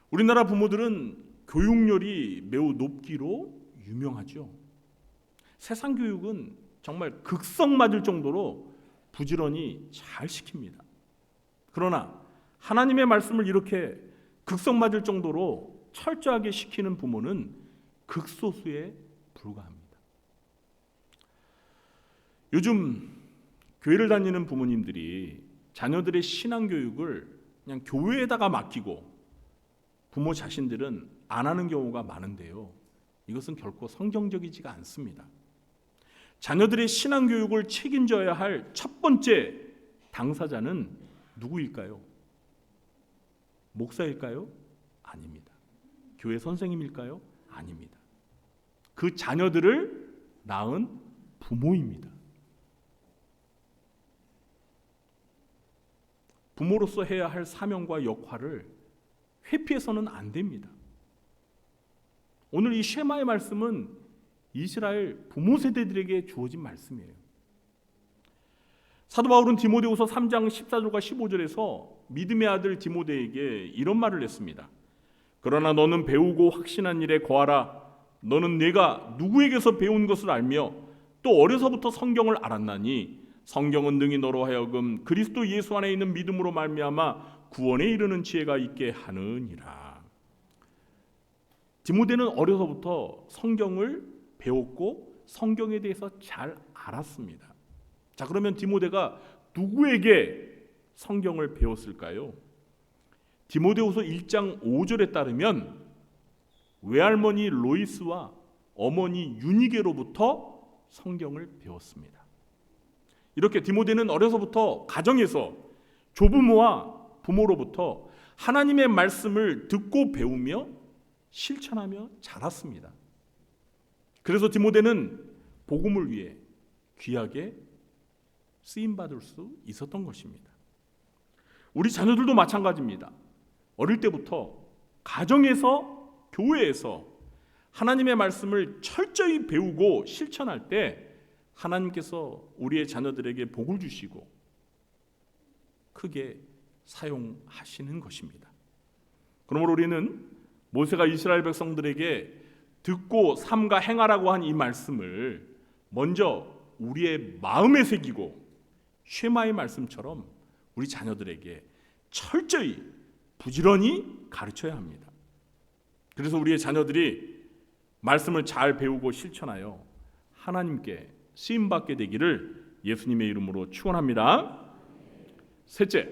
우리나라 부모들은 교육열이 매우 높기로 유명하죠. 세상 교육은 정말 극성맞을 정도로 부지런히 잘 시킵니다. 그러나 하나님의 말씀을 이렇게 극성맞을 정도로 철저하게 시키는 부모는 극소수에 불과합니다. 요즘 교회를 다니는 부모님들이 자녀들의 신앙교육을 그냥 교회에다가 맡기고 부모 자신들은 안 하는 경우가 많은데요, 이것은 결코 성경적이지가 않습니다. 자녀들의 신앙교육을 책임져야 할 첫 번째 당사자는 누구일까요? 목사일까요? 아닙니다. 교회 선생님일까요? 아닙니다. 그 자녀들을 낳은 부모입니다. 부모로서 해야 할 사명과 역할을 회피해서는 안 됩니다. 오늘 이 쉐마의 말씀은 이스라엘 부모 세대들에게 주어진 말씀이에요. 사도 바울은 디모데후서 3장 14절과 15절에서 믿음의 아들 디모데에게 이런 말을 했습니다. 그러나 너는 배우고 확신한 일에 거하라. 너는 내가 누구에게서 배운 것을 알며 또 어려서부터 성경을 알았나니 성경은 능히 너로 하여금 그리스도 예수 안에 있는 믿음으로 말미암아 구원에 이르는 지혜가 있게 하느니라. 디모데는 어려서부터 성경을 배웠고 성경에 대해서 잘 알았습니다. 자, 그러면 디모데가 누구에게 성경을 배웠을까요? 디모데후서 1장 5절에 따르면 외할머니 로이스와 어머니 유니게로부터 성경을 배웠습니다. 이렇게 디모데는 어려서부터 가정에서 조부모와 부모로부터 하나님의 말씀을 듣고 배우며 실천하며 자랐습니다. 그래서 디모데는 복음을 위해 귀하게 쓰임받을 수 있었던 것입니다. 우리 자녀들도 마찬가지입니다. 어릴 때부터 가정에서 교회에서 하나님의 말씀을 철저히 배우고 실천할 때 하나님께서 우리의 자녀들에게 복을 주시고 크게 사용하시는 것입니다. 그러므로 우리는 모세가 이스라엘 백성들에게 듣고 삼가 행하라고 한 이 말씀을 먼저 우리의 마음에 새기고 쉐마의 말씀처럼 우리 자녀들에게 철저히 부지런히 가르쳐야 합니다. 그래서 우리의 자녀들이 말씀을 잘 배우고 실천하여 하나님께 쓰임받게 되기를 예수님의 이름으로 축원합니다. 셋째,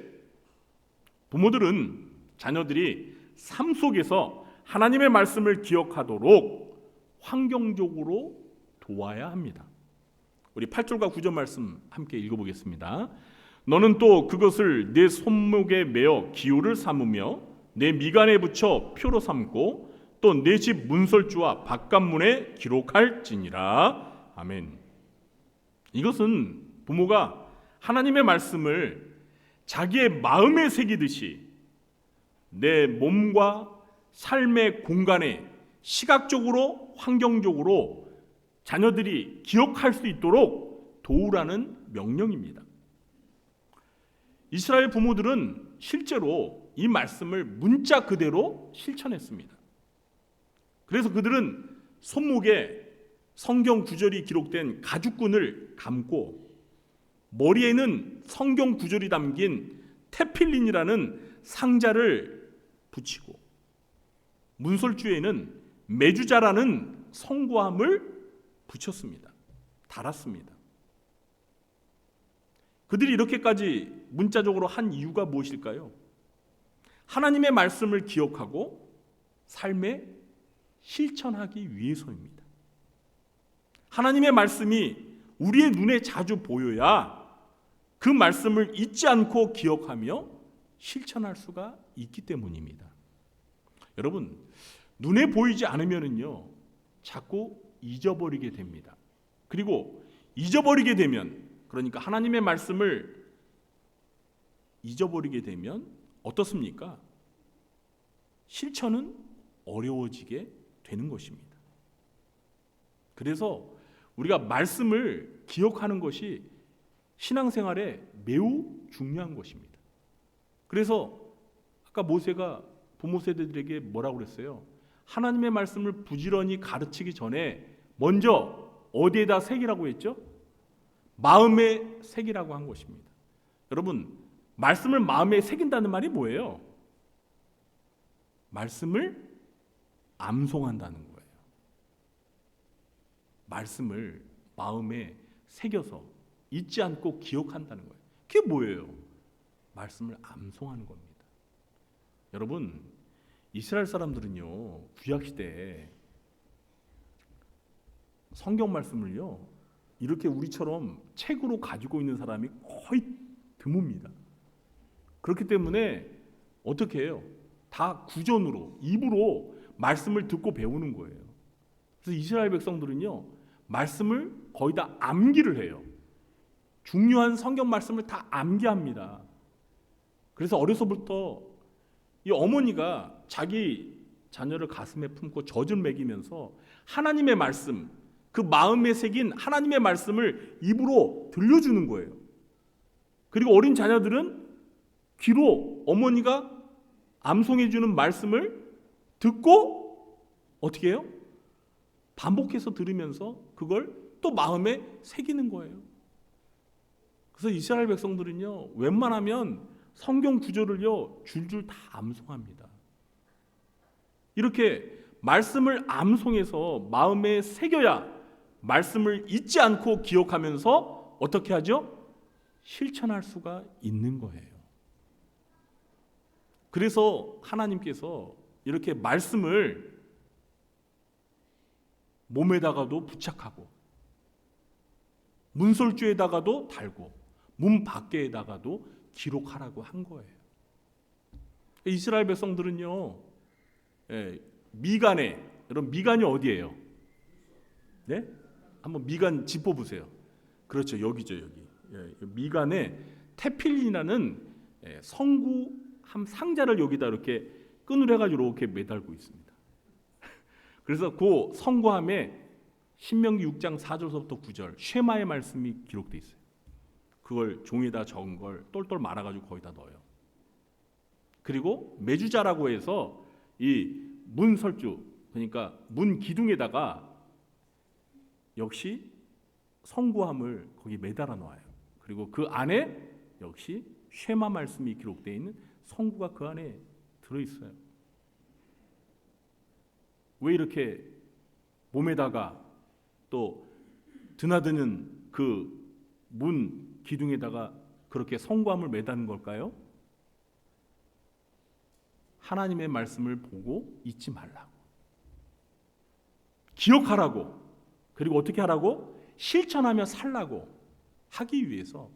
부모들은 자녀들이 삶 속에서 하나님의 말씀을 기억하도록 환경적으로 도와야 합니다. 우리 8절과 9절 말씀 함께 읽어보겠습니다. 너는 또 그것을 내 손목에 매어 기호를 삼으며 내 미간에 붙여 표로 삼고 또 내 집 문설주와 바깥문에 기록할지니라. 아멘. 이것은 부모가 하나님의 말씀을 자기의 마음에 새기듯이 내 몸과 삶의 공간에 시각적으로 환경적으로 자녀들이 기억할 수 있도록 도우라는 명령입니다. 이스라엘 부모들은 실제로 이 말씀을 문자 그대로 실천했습니다. 그래서 그들은 손목에 성경 구절이 기록된 가죽끈을 감고 머리에는 성경 구절이 담긴 테필린이라는 상자를 붙이고 문설주에는 메주자라는 성구함을 붙였습니다. 달았습니다. 그들이 이렇게까지 문자적으로 한 이유가 무엇일까요? 하나님의 말씀을 기억하고 삶에 실천하기 위해서입니다. 하나님의 말씀이 우리의 눈에 자주 보여야 그 말씀을 잊지 않고 기억하며 실천할 수가 있기 때문입니다. 여러분, 눈에 보이지 않으면요 자꾸 잊어버리게 됩니다. 그리고 잊어버리게 되면, 그러니까 하나님의 말씀을 잊어버리게 되면 어떻습니까? 실천은 어려워지게 되는 것입니다. 그래서 우리가 말씀을 기억하는 것이 신앙생활에 매우 중요한 것입니다. 그래서 아까 모세가 부모 세대들에게 뭐라고 그랬어요? 하나님의 말씀을 부지런히 가르치기 전에 먼저 어디에다 새기라고 했죠? 마음에 새기라고 한 것입니다. 여러분, 말씀을 마음에 새긴다는 말이 뭐예요? 말씀을 암송한다는 거예요. 말씀을 마음에 새겨서 잊지 않고 기억한다는 거예요. 그게 뭐예요? 말씀을 암송하는 겁니다. 여러분, 이스라엘 사람들은요 구약 시대에 성경 말씀을요 이렇게 우리처럼 책으로 가지고 있는 사람이 거의 드뭅니다. 그렇기 때문에 어떻게 해요? 다 구전으로, 입으로 말씀을 듣고 배우는 거예요. 그래서 이스라엘 백성들은요 말씀을 거의 다 암기를 해요. 중요한 성경 말씀을 다 암기합니다. 그래서 어려서부터 이 어머니가 자기 자녀를 가슴에 품고 젖을 먹이면서 하나님의 말씀, 그 마음에 새긴 하나님의 말씀을 입으로 들려주는 거예요. 그리고 어린 자녀들은 귀로 어머니가 암송해주는 말씀을 듣고 어떻게 해요? 반복해서 들으면서 그걸 또 마음에 새기는 거예요. 그래서 이스라엘 백성들은요 웬만하면 성경 구절을요 줄줄 다 암송합니다. 이렇게 말씀을 암송해서 마음에 새겨야 말씀을 잊지 않고 기억하면서 어떻게 하죠? 실천할 수가 있는 거예요. 그래서 하나님께서 이렇게 말씀을 몸에다가도 부착하고 문설주에다가도 달고 문 밖에다가도 기록하라고 한 거예요. 이스라엘 백성들은요 미간에, 여러분 미간이 어디예요? 네? 한번 미간 짚어보세요. 그렇죠, 여기죠, 여기. 미간에 테필린이라는 성구 한 상자를 여기다 이렇게 끈을 해가지고 이렇게 매달고 있습니다. 그래서 그 성구함에 신명기 6장 4절서부터 9절 쉐마의 말씀이 기록돼 있어요. 그걸 종이에다 적은 걸 똘똘 말아가지고 거기다 넣어요. 그리고 메주자라고 해서 이 문설주, 그러니까 문 기둥에다가 역시 성구함을 거기 매달아 놓아요. 그리고 그 안에 역시 쉐마 말씀이 기록되어 있는 성구가 그 안에 들어 있어요. 왜 이렇게 몸에다가 또 드나드는 그 문 기둥에다가 그렇게 성구함을 매다는 걸까요? 하나님의 말씀을 보고 잊지 말라고, 기억하라고, 그리고 어떻게 하라고? 실천하며 살라고 하기 위해서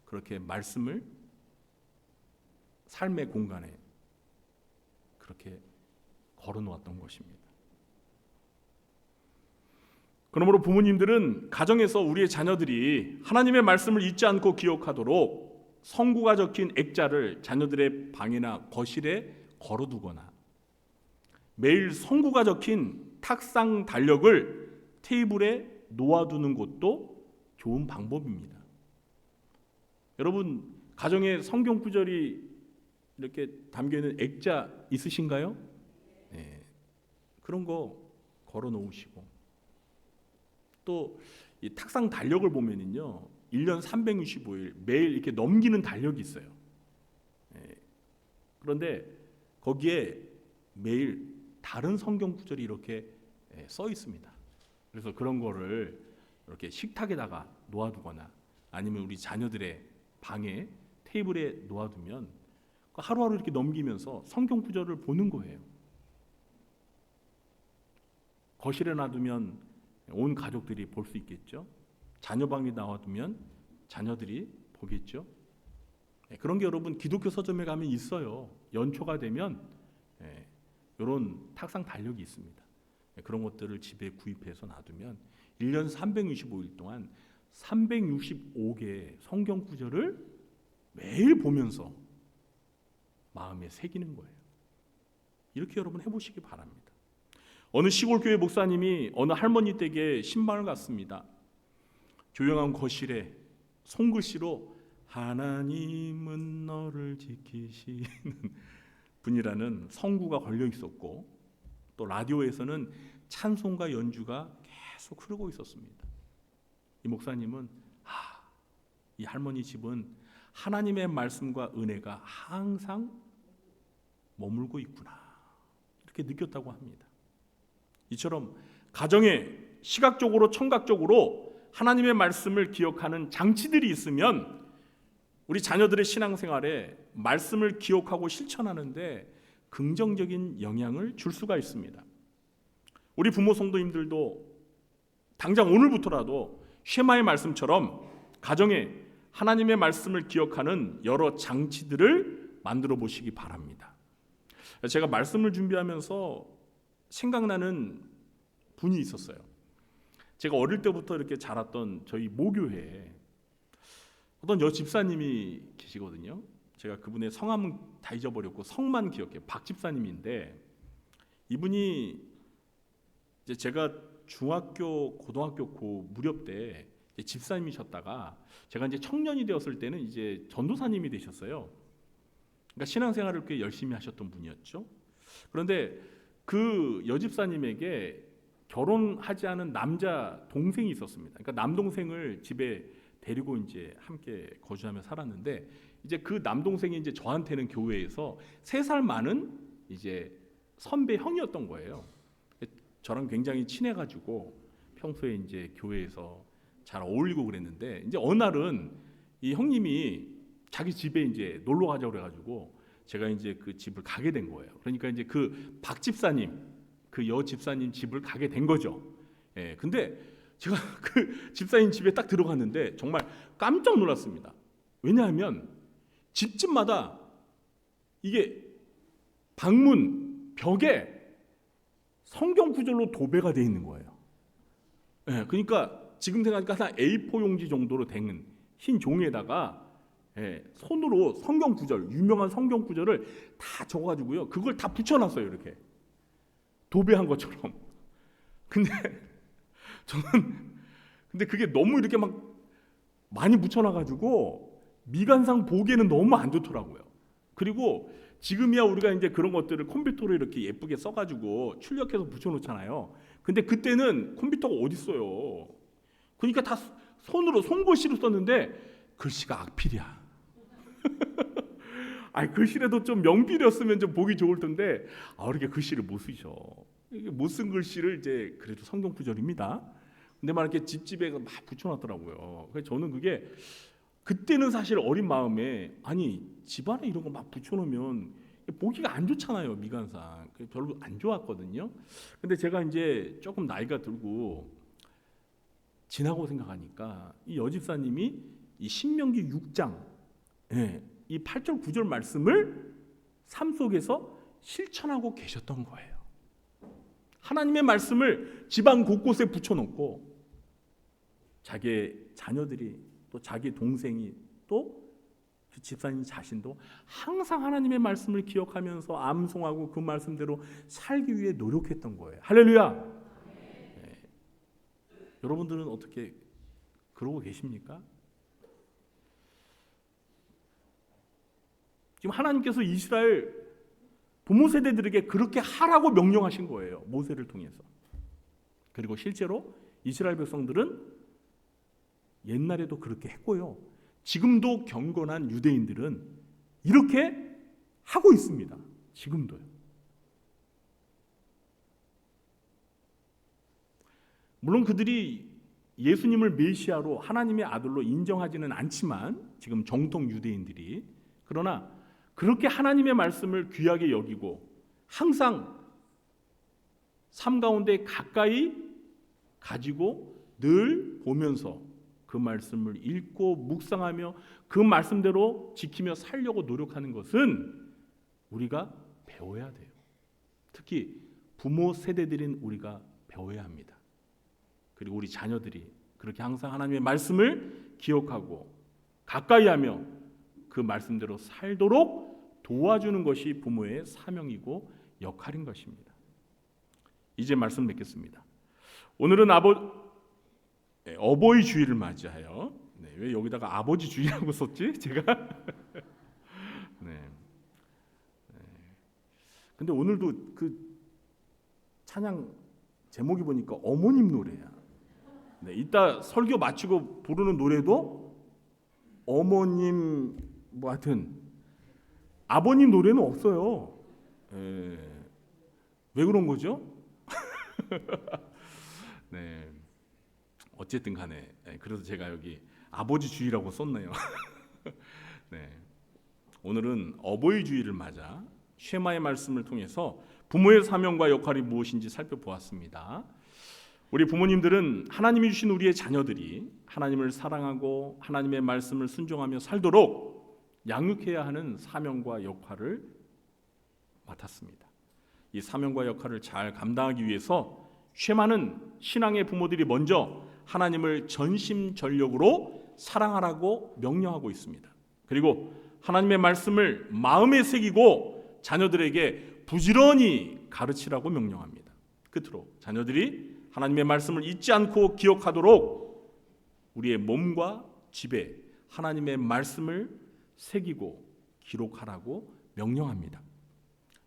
그렇게 말씀을 삶의 공간에 그렇게 걸어놓았던 것입니다. 그러므로 부모님들은 가정에서 우리의 자녀들이 하나님의 말씀을 잊지 않고 기억하도록 성구가 적힌 액자를 자녀들의 방이나 거실에 걸어두거나 매일 성구가 적힌 탁상 달력을 테이블에 놓아두는 것도 좋은 방법입니다. 여러분, 가정에 성경 구절이 이렇게 담겨있는 액자 있으신가요? 네. 그런 거 걸어 놓으시고, 또 이 탁상 달력을 보면은요, 1년 365일 매일 이렇게 넘기는 달력이 있어요. 네. 그런데 거기에 매일 다른 성경 구절이 이렇게 써 있습니다. 그래서 그런 거를 이렇게 식탁에다가 놓아두거나 아니면 우리 자녀들의 방에 테이블에 놓아두면 하루하루 이렇게 넘기면서 성경 구절을 보는 거예요. 거실에 놔두면 온 가족들이 볼 수 있겠죠. 자녀 방에 놔두면 자녀들이 보겠죠. 그런 게 여러분 기독교 서점에 가면 있어요. 연초가 되면 이런 탁상 달력이 있습니다. 그런 것들을 집에 구입해서 놔두면 1년 365일 동안 365개의 성경 구절을 매일 보면서 마음에 새기는 거예요. 이렇게 여러분 해보시기 바랍니다. 어느 시골 교회 목사님이 어느 할머니 댁에 신방을 갔습니다. 조용한 거실에 손글씨로 하나님은 너를 지키시는 분이라는 성구가 걸려 있었고, 또 라디오에서는 찬송가 연주가 계속 흐르고 있었습니다. 이 목사님은 이 할머니 집은 하나님의 말씀과 은혜가 항상 머물고 있구나, 이렇게 느꼈다고 합니다. 이처럼 가정에 시각적으로 청각적으로 하나님의 말씀을 기억하는 장치들이 있으면 우리 자녀들의 신앙생활에 말씀을 기억하고 실천하는데 긍정적인 영향을 줄 수가 있습니다. 우리 부모 성도님들도 당장 오늘부터라도 쉐마의 말씀처럼 가정에 하나님의 말씀을 기억하는 여러 장치들을 만들어 보시기 바랍니다. 제가 말씀을 준비하면서 생각나는 분이 있었어요. 제가 어릴 때부터 이렇게 자랐던 저희 모교회에 어떤 여 집사님이 계시거든요. 제가 그분의 성함은 다 잊어버렸고 성만 기억해요. 박 집사님인데, 이분이 이제 제가 중학교, 고등학교 고 무렵 때 집사님이셨다가 제가 이제 청년이 되었을 때는 이제 전도사님이 되셨어요. 그러니까 신앙생활을 꽤 열심히 하셨던 분이었죠. 그런데 그 여집사님에게 결혼하지 않은 남자 동생이 있었습니다. 그러니까 남동생을 집에 데리고 이제 함께 거주하며 살았는데, 이제 그 남동생이 이제 저한테는 교회에서 3살 많은 이제 선배 형이었던 거예요. 저랑 굉장히 친해가지고 평소에 이제 교회에서 잘 어울리고 그랬는데, 이제 어느 날은 이 형님이 자기 집에 이제 놀러 가자고 그래가지고 제가 이제 그 집을 가게 된 거예요. 그러니까 이제 그 박 집사님, 그 여 집사님 집을 가게 된 거죠. 근데 제가 그 집사님 집에 딱 들어갔는데 정말 깜짝 놀랐습니다. 왜냐하면 집집마다 이게 방문 벽에 성경 구절로 도배가 되어 있는 거예요. 그러니까 지금 생각하니까 한 A4 용지 정도로 된 흰 종이에다가 손으로 성경 구절, 유명한 성경 구절을 다 적어가지고요, 그걸 다 붙여놨어요. 이렇게 도배한 것처럼. 근데 저는 근데 그게 너무 이렇게 막 많이 붙여놔가지고 미관상 보기에는 너무 안 좋더라고요. 그리고 지금이야 우리가 이제 그런 것들을 컴퓨터로 이렇게 예쁘게 써가지고 출력해서 붙여놓잖아요. 근데 그때는 컴퓨터가 어디 있어요. 그러니까 다 손으로 손글씨로 썼는데 글씨가 악필이야. 아니 글씨라도 좀 명필이었으면 좀 보기 좋을 텐데 이렇게 글씨를 못 쓰셔. 이게 못 쓴 글씨를 이제 그래도 성경 구절입니다. 근데 막 이렇게 집집에 막 붙여놨더라고요. 그래서 저는 그게 그때는 사실 어린 마음에 아니 집안에 이런 거 막 붙여놓으면 보기가 안 좋잖아요. 미관상 별로 안 좋았거든요. 근데 제가 이제 조금 나이가 들고 지나고 생각하니까 이 여집사님이 이 신명기 6장 이 8절 9절 말씀을 삶 속에서 실천하고 계셨던 거예요. 하나님의 말씀을 집안 곳곳에 붙여놓고 자기의 자녀들이 또 자기 동생이 또 그 집사님 자신도 항상 하나님의 말씀을 기억하면서 암송하고 그 말씀대로 살기 위해 노력했던 거예요. 할렐루야. 네. 여러분들은 어떻게 그러고 계십니까? 지금 하나님께서 이스라엘 부모 세대들에게 그렇게 하라고 명령하신 거예요. 모세를 통해서. 그리고 실제로 이스라엘 백성들은 옛날에도 그렇게 했고요. 지금도 경건한 유대인들은 이렇게 하고 있습니다. 지금도요. 물론 그들이 예수님을 메시아로 하나님의 아들로 인정하지는 않지만 지금 정통 유대인들이 그러나 그렇게 하나님의 말씀을 귀하게 여기고 항상 삶 가운데 가까이 가지고 늘 보면서 그 말씀을 읽고 묵상하며 그 말씀대로 지키며 살려고 노력하는 것은 우리가 배워야 돼요. 특히 부모 세대들인 우리가 배워야 합니다. 그리고 우리 자녀들이 그렇게 항상 하나님의 말씀을 기억하고 가까이 하며 그 말씀대로 살도록 도와주는 것이 부모의 사명이고 역할인 것입니다. 이제 말씀 맺겠습니다. 오늘은 어버이 주일을 맞이하여 왜 여기다가 아버지 주일이라고 썼지? 제가 근데 오늘도 그 찬양 제목이 보니까 어머님 노래야. 이따 설교 마치고 부르는 노래도 어머님 뭐 하여튼 아버님 노래는 없어요. 왜 그런 거죠? 네. 어쨌든 간에 그래서 제가 여기 아버지 주일이라고 썼네요. 네. 오늘은 어버이 주일을 맞아 쉐마의 말씀을 통해서 부모의 사명과 역할이 무엇인지 살펴보았습니다. 우리 부모님들은 하나님이 주신 우리의 자녀들이 하나님을 사랑하고 하나님의 말씀을 순종하며 살도록 양육해야 하는 사명과 역할을 맡았습니다. 이 사명과 역할을 잘 감당하기 위해서 쉐마는 신앙의 부모들이 먼저 하나님을 전심전력으로 사랑하라고 명령하고 있습니다. 그리고 하나님의 말씀을 마음에 새기고 자녀들에게 부지런히 가르치라고 명령합니다. 끝으로 자녀들이 하나님의 말씀을 잊지 않고 기억하도록 우리의 몸과 집에 하나님의 말씀을 새기고 기록하라고 명령합니다.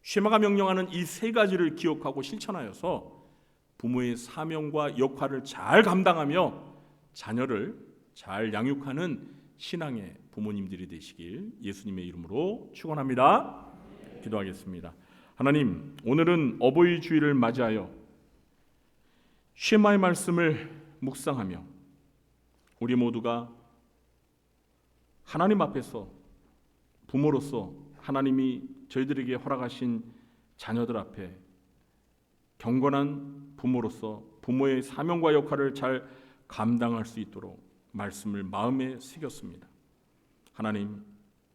쉐마가 명령하는 이 세 가지를 기억하고 실천하여서 부모의 사명과 역할을 잘 감당하며 자녀를 잘 양육하는 신앙의 부모님들이 되시길 예수님의 이름으로 축원합니다. 기도하겠습니다. 하나님, 오늘은 어버이 주일을 맞이하여 쉐마의 말씀을 묵상하며 우리 모두가 하나님 앞에서 부모로서 하나님이 저희들에게 허락하신 자녀들 앞에 경건한 부모로서 부모의 사명과 역할을 잘 감당할 수 있도록 말씀을 마음에 새겼습니다. 하나님,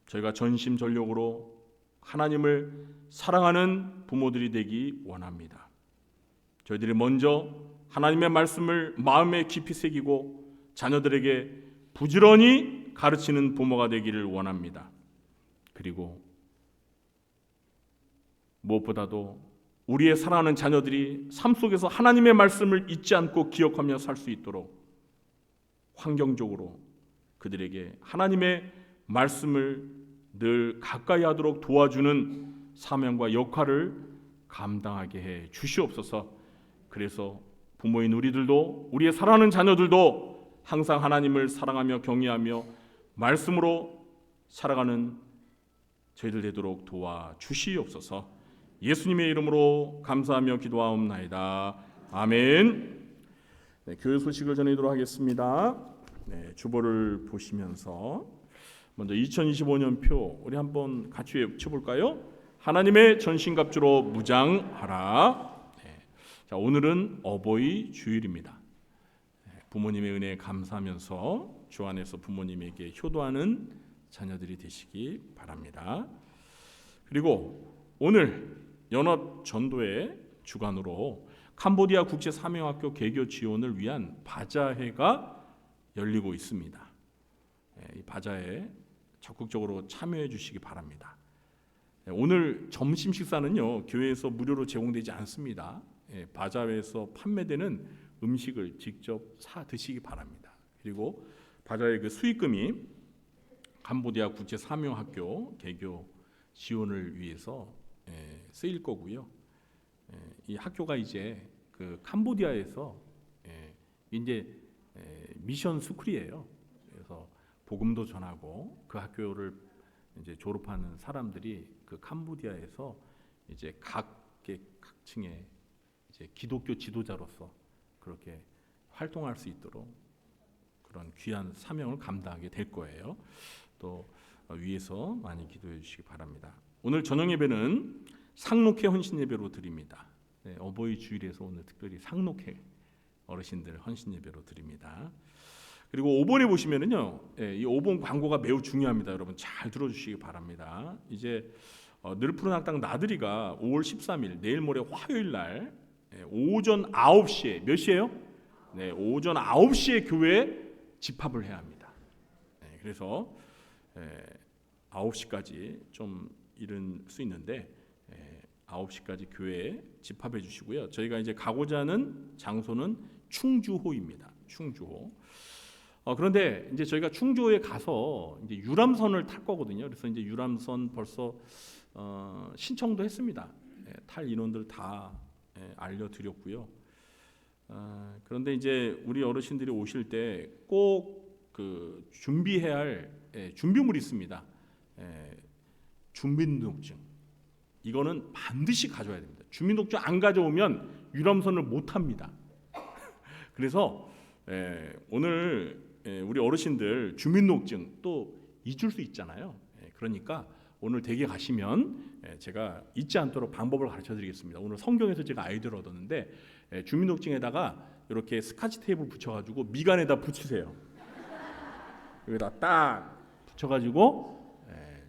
저희가 전심전력으로 하나님을 사랑하는 부모들이 되기 원합니다. 저희들이 먼저 하나님의 말씀을 마음에 깊이 새기고 자녀들에게 부지런히 가르치는 부모가 되기를 원합니다. 그리고 무엇보다도 우리의 사랑하는 자녀들이 삶 속에서 하나님의 말씀을 잊지 않고 기억하며 살 수 있도록 환경적으로 그들에게 하나님의 말씀을 늘 가까이 하도록 도와주는 사명과 역할을 감당하게 해 주시옵소서. 그래서 부모인 우리들도 우리의 사랑하는 자녀들도 항상 하나님을 사랑하며 경외하며 말씀으로 살아가는 저희들 되도록 도와주시옵소서. 예수님의 이름으로 감사하며 기도하옵나이다. 아멘. 네, 교회 소식을 전해드리도록 하겠습니다. 네, 주보를 보시면서 먼저 2025년 표 우리 한번 같이 외쳐볼까요? 하나님의 전신갑주로 무장하라. 네, 자, 오늘은 어버이 주일입니다. 네, 부모님의 은혜에 감사하면서 주 안에서 부모님에게 효도하는 자녀들이 되시기 바랍니다. 그리고 오늘 연합 전도의 주관으로 캄보디아 국제 사명학교 개교 지원을 위한 바자회가 열리고 있습니다. 이 바자회에 적극적으로 참여해 주시기 바랍니다. 오늘 점심 식사는요 교회에서 무료로 제공되지 않습니다. 바자회에서 판매되는 음식을 직접 사 드시기 바랍니다. 그리고 바자회 그 수익금이 캄보디아 국제 사명학교 개교 지원을 위해서 쓰일 거고요. 이 학교가 이제 그 캄보디아에서 이제 미션 스쿨이에요. 그래서 복음도 전하고 그 학교를 이제 졸업하는 사람들이 그 캄보디아에서 이제 각층의 이제 기독교 지도자로서 그렇게 활동할 수 있도록 그런 귀한 사명을 감당하게 될 거예요. 또 위에서 많이 기도해 주시기 바랍니다. 오늘 저녁 예배는 상록회 헌신 예배로 드립니다. 네, 어버이 주일에서 오늘 특별히 상록회 어르신들 헌신 예배로 드립니다. 그리고 5번에 보시면은요, 이 5번 광고가 매우 중요합니다. 여러분 잘 들어주시기 바랍니다. 이제 늘 푸른 학당 나들이가 5월 13일 내일 모레 화요일 날 오전 9시에 몇 시에요? 네, 오전 9시에 교회에 집합을 해야 합니다. 네, 그래서 9시까지 좀 이른 수 있는데 9시까지 교회에 집합해 주시고요. 저희가 이제 가고자 하는 장소는 충주호입니다. 충주호. 그런데 이제 저희가 충주호에 가서 이제 유람선을 탈 거거든요. 그래서 이제 유람선 벌써 신청도 했습니다. 탈 인원들 다 알려드렸고요. 그런데 이제 우리 어르신들이 오실 때 꼭 그 준비해야 할 준비물이 있습니다. 주민등록증. 이거는 반드시 가져야 됩니다. 주민등록증 안 가져오면 유람선을 못 합니다. 그래서 오늘 우리 어르신들 주민등록증 또 잊을 수 있잖아요. 그러니까 오늘 댁에 가시면 제가 잊지 않도록 방법을 가르쳐드리겠습니다. 오늘 성경에서 제가 아이디어를 얻었는데 주민등록증에다가 이렇게 스카치 테이프 붙여가지고 미간에다 붙이세요. 여기다 딱 붙여가지고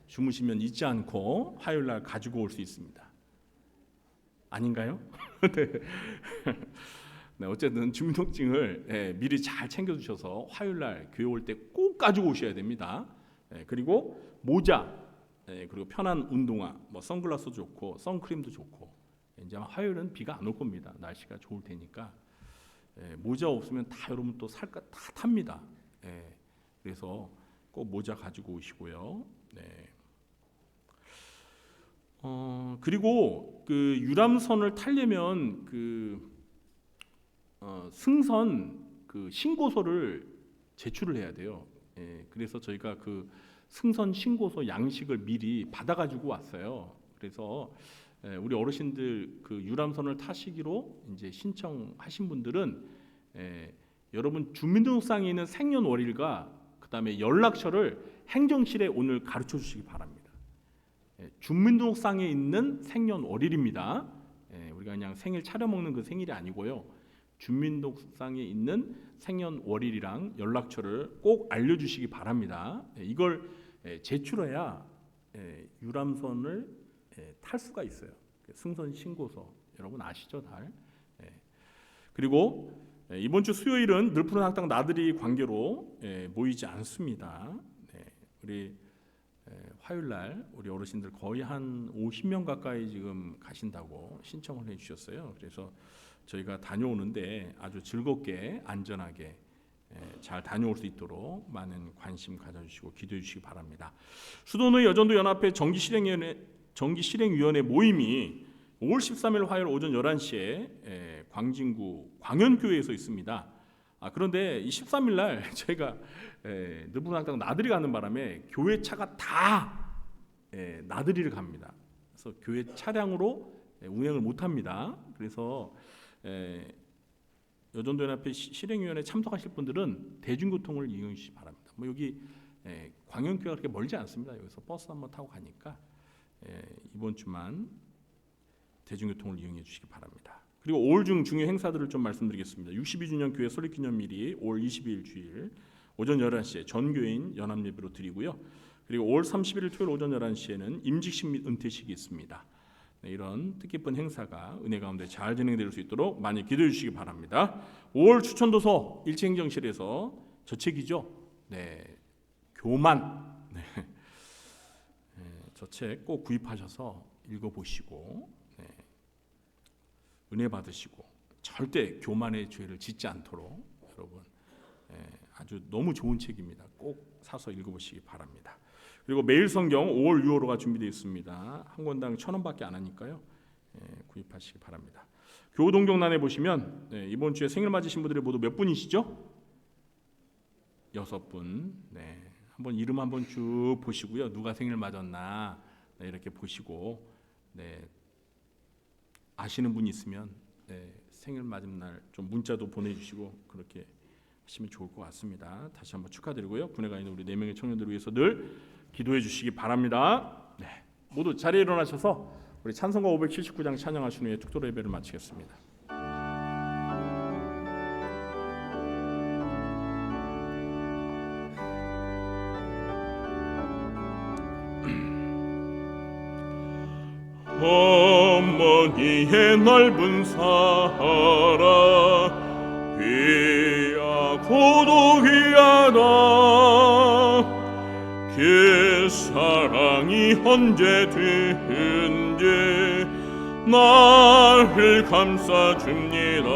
주무시면 잊지 않고 화요일 날 가지고 올 수 있습니다. 아닌가요? 네. 네, 어쨌든 주민등록증을 미리 잘 챙겨주셔서 화요일 날 교회 올 때 꼭 가지고 오셔야 됩니다. 그리고 모자, 그리고 편한 운동화, 뭐 선글라스 좋고 선크림도 좋고. 이제 화요일은 비가 안 올 겁니다. 날씨가 좋을 테니까 모자 없으면 다 여러분 또 살까 다 탑니다. 그래서 꼭 모자 가지고 오시고요. 네. 그리고 그 유람선을 타려면 그 승선 그 신고서를 제출을 해야 돼요. 그래서 저희가 그 승선 신고서 양식을 미리 받아가지고 왔어요. 그래서 우리 어르신들 그 유람선을 타시기로 이제 신청하신 분들은 여러분 주민등록상에 있는 생년월일과 그다음에 연락처를 행정실에 오늘 가르쳐 주시기 바랍니다. 주민등록상에 있는 생년월일입니다. 우리가 그냥 생일 차려 먹는 그 생일이 아니고요. 주민등록상에 있는 생년월일이랑 연락처를 꼭 알려주시기 바랍니다. 이걸 제출해야 유람선을 탈 수가 있어요. 승선 신고서 여러분 아시죠, 다? 그리고 이번 주 수요일은 늘푸른 학당 나들이 관계로 모이지 않습니다. 우리 화요일 날 우리 어르신들 거의 한 50명 가까이 지금 가신다고 신청을 해주셨어요. 그래서 저희가 다녀오는데 아주 즐겁게 안전하게 잘 다녀올 수 있도록 많은 관심 가져주시고 기도해 주시기 바랍니다. 수도는 여전도 연합회 정기실행위원회 모임이 5월 13일 화요일 오전 11시에 광진구 광연교회에서 있습니다. 그런데 이 13일 날 저희가 느부당당 나들이 가는 바람에 교회 차가 다 나들이를 갑니다. 그래서 교회 차량으로 운행을 못합니다. 그래서 여전도 연합회 실행위원회 참석하실 분들은 대중교통을 이용해 주시기 바랍니다. 여기 광연교회가 그렇게 멀지 않습니다. 여기서 버스 한번 타고 가니까 이번 주만 대중교통을 이용해 주시기 바랍니다. 그리고 5월 중 중요 행사들을 좀 말씀드리겠습니다. 62주년 교회 설립기념일이 5월 22일 주일 오전 11시에 전교인 연합예배로 드리고요. 그리고 5월 31일 토요일 오전 11시에는 임직식 및 은퇴식이 있습니다. 이런 뜻깊은 행사가 은혜 가운데 잘 진행될 수 있도록 많이 기도해 주시기 바랍니다. 5월 추천도서 일체행정실에서 저 책이죠. 교만. 저 책 꼭 구입하셔서 읽어보시고 은혜 받으시고 절대 교만의 죄를 짓지 않도록 여러분 아주 너무 좋은 책입니다. 꼭 사서 읽어보시기 바랍니다. 그리고 매일 성경 5월 6월호가 준비되어 있습니다. 한 권당 1,000원밖에 안 하니까요. 구입하시기 바랍니다. 교우동정란에 보시면 이번 주에 생일 맞으신 분들이 모두 몇 분이시죠? 6분. 한번 이름 한번 쭉 보시고요. 누가 생일 맞았나 이렇게 보시고 아시는 분이 있으면 생일 맞은 날 좀 문자도 보내주시고 그렇게 하시면 좋을 것 같습니다. 다시 한번 축하드리고요. 군에 가 있는 우리 4명의 청년들을 위해서 늘 기도해 주시기 바랍니다. 모두 자리에 일어나셔서 우리 찬송가 579장 찬양하신 후에 특도로 예배를 마치겠습니다. 어머니의 넓은 사랑 귀하고도 귀하다. 그 사랑이 언제든지 나를 감싸줍니다.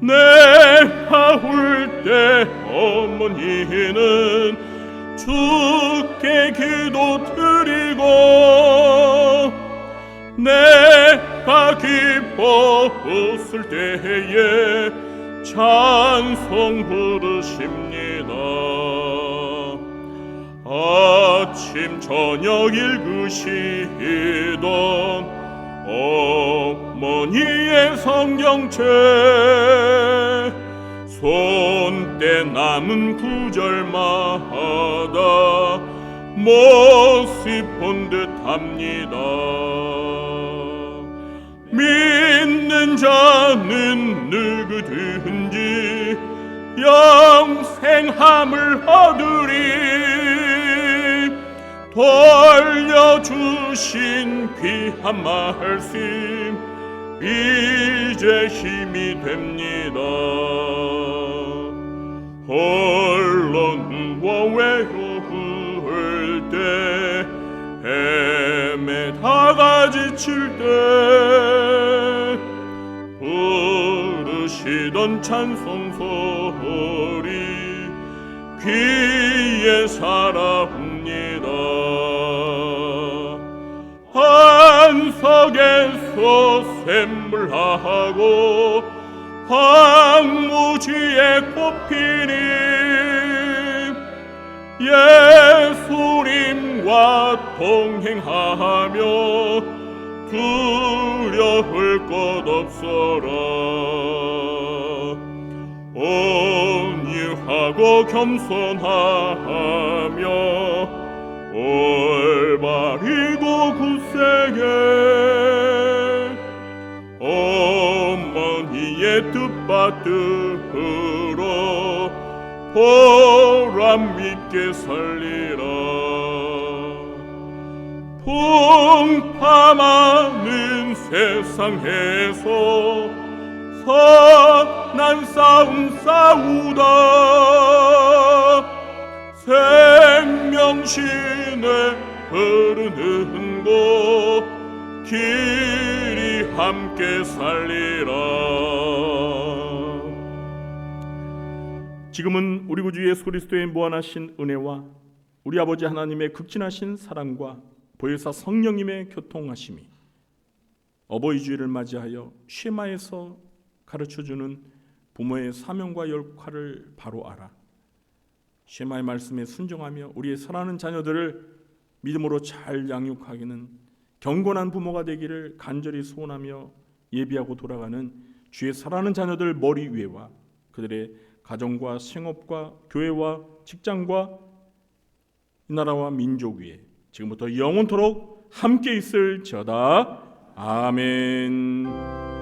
내가 울 때 어머니는 주께 기도드리고 내가 기뻐 웃을 때에 찬송 부르십니다. 아침 저녁 읽으시던 어머니의 성경책 손때 남은 구절마다 모습 본 듯합니다. 믿는 자는 누구든지 영생함을 얻으리. 돌려주신 귀한 말씀 이제 힘이 됩니다. 홀로 누워 외로울 때 헤매다가 지칠 때 부르시던 찬송 소리 귀에 살아옵니다. 한석에서 샘물하고 황무지에 꽃피니 예수님과 동행하며 두려울 것 없어라. 온유하고 겸손하며 올바리고 굳세게 어머니의 뜻받들어 보람 있게 살리라. 풍파많은 세상에서 선한 싸움 싸우다 생명 영신의 흐르는 곳 길이 함께 살리라. 지금은 우리 구주 예수 그리스도의 무한하신 은혜와 우리 아버지 하나님의 극진하신 사랑과 보혜사 성령님의 교통하심이 어버이 주일을 맞이하여 쉐마에서 가르쳐주는 부모의 사명과 역할을 바로 알아 쉐마의 말씀에 순종하며 우리의 사랑하는 자녀들을 믿음으로 잘 양육하기는 경건한 부모가 되기를 간절히 소원하며 예비하고 돌아가는 주의 사랑하는 자녀들 머리 위에와 그들의 가정과 생업과 교회와 직장과 이 나라와 민족 위에 지금부터 영원토록 함께 있을지어다. 아멘.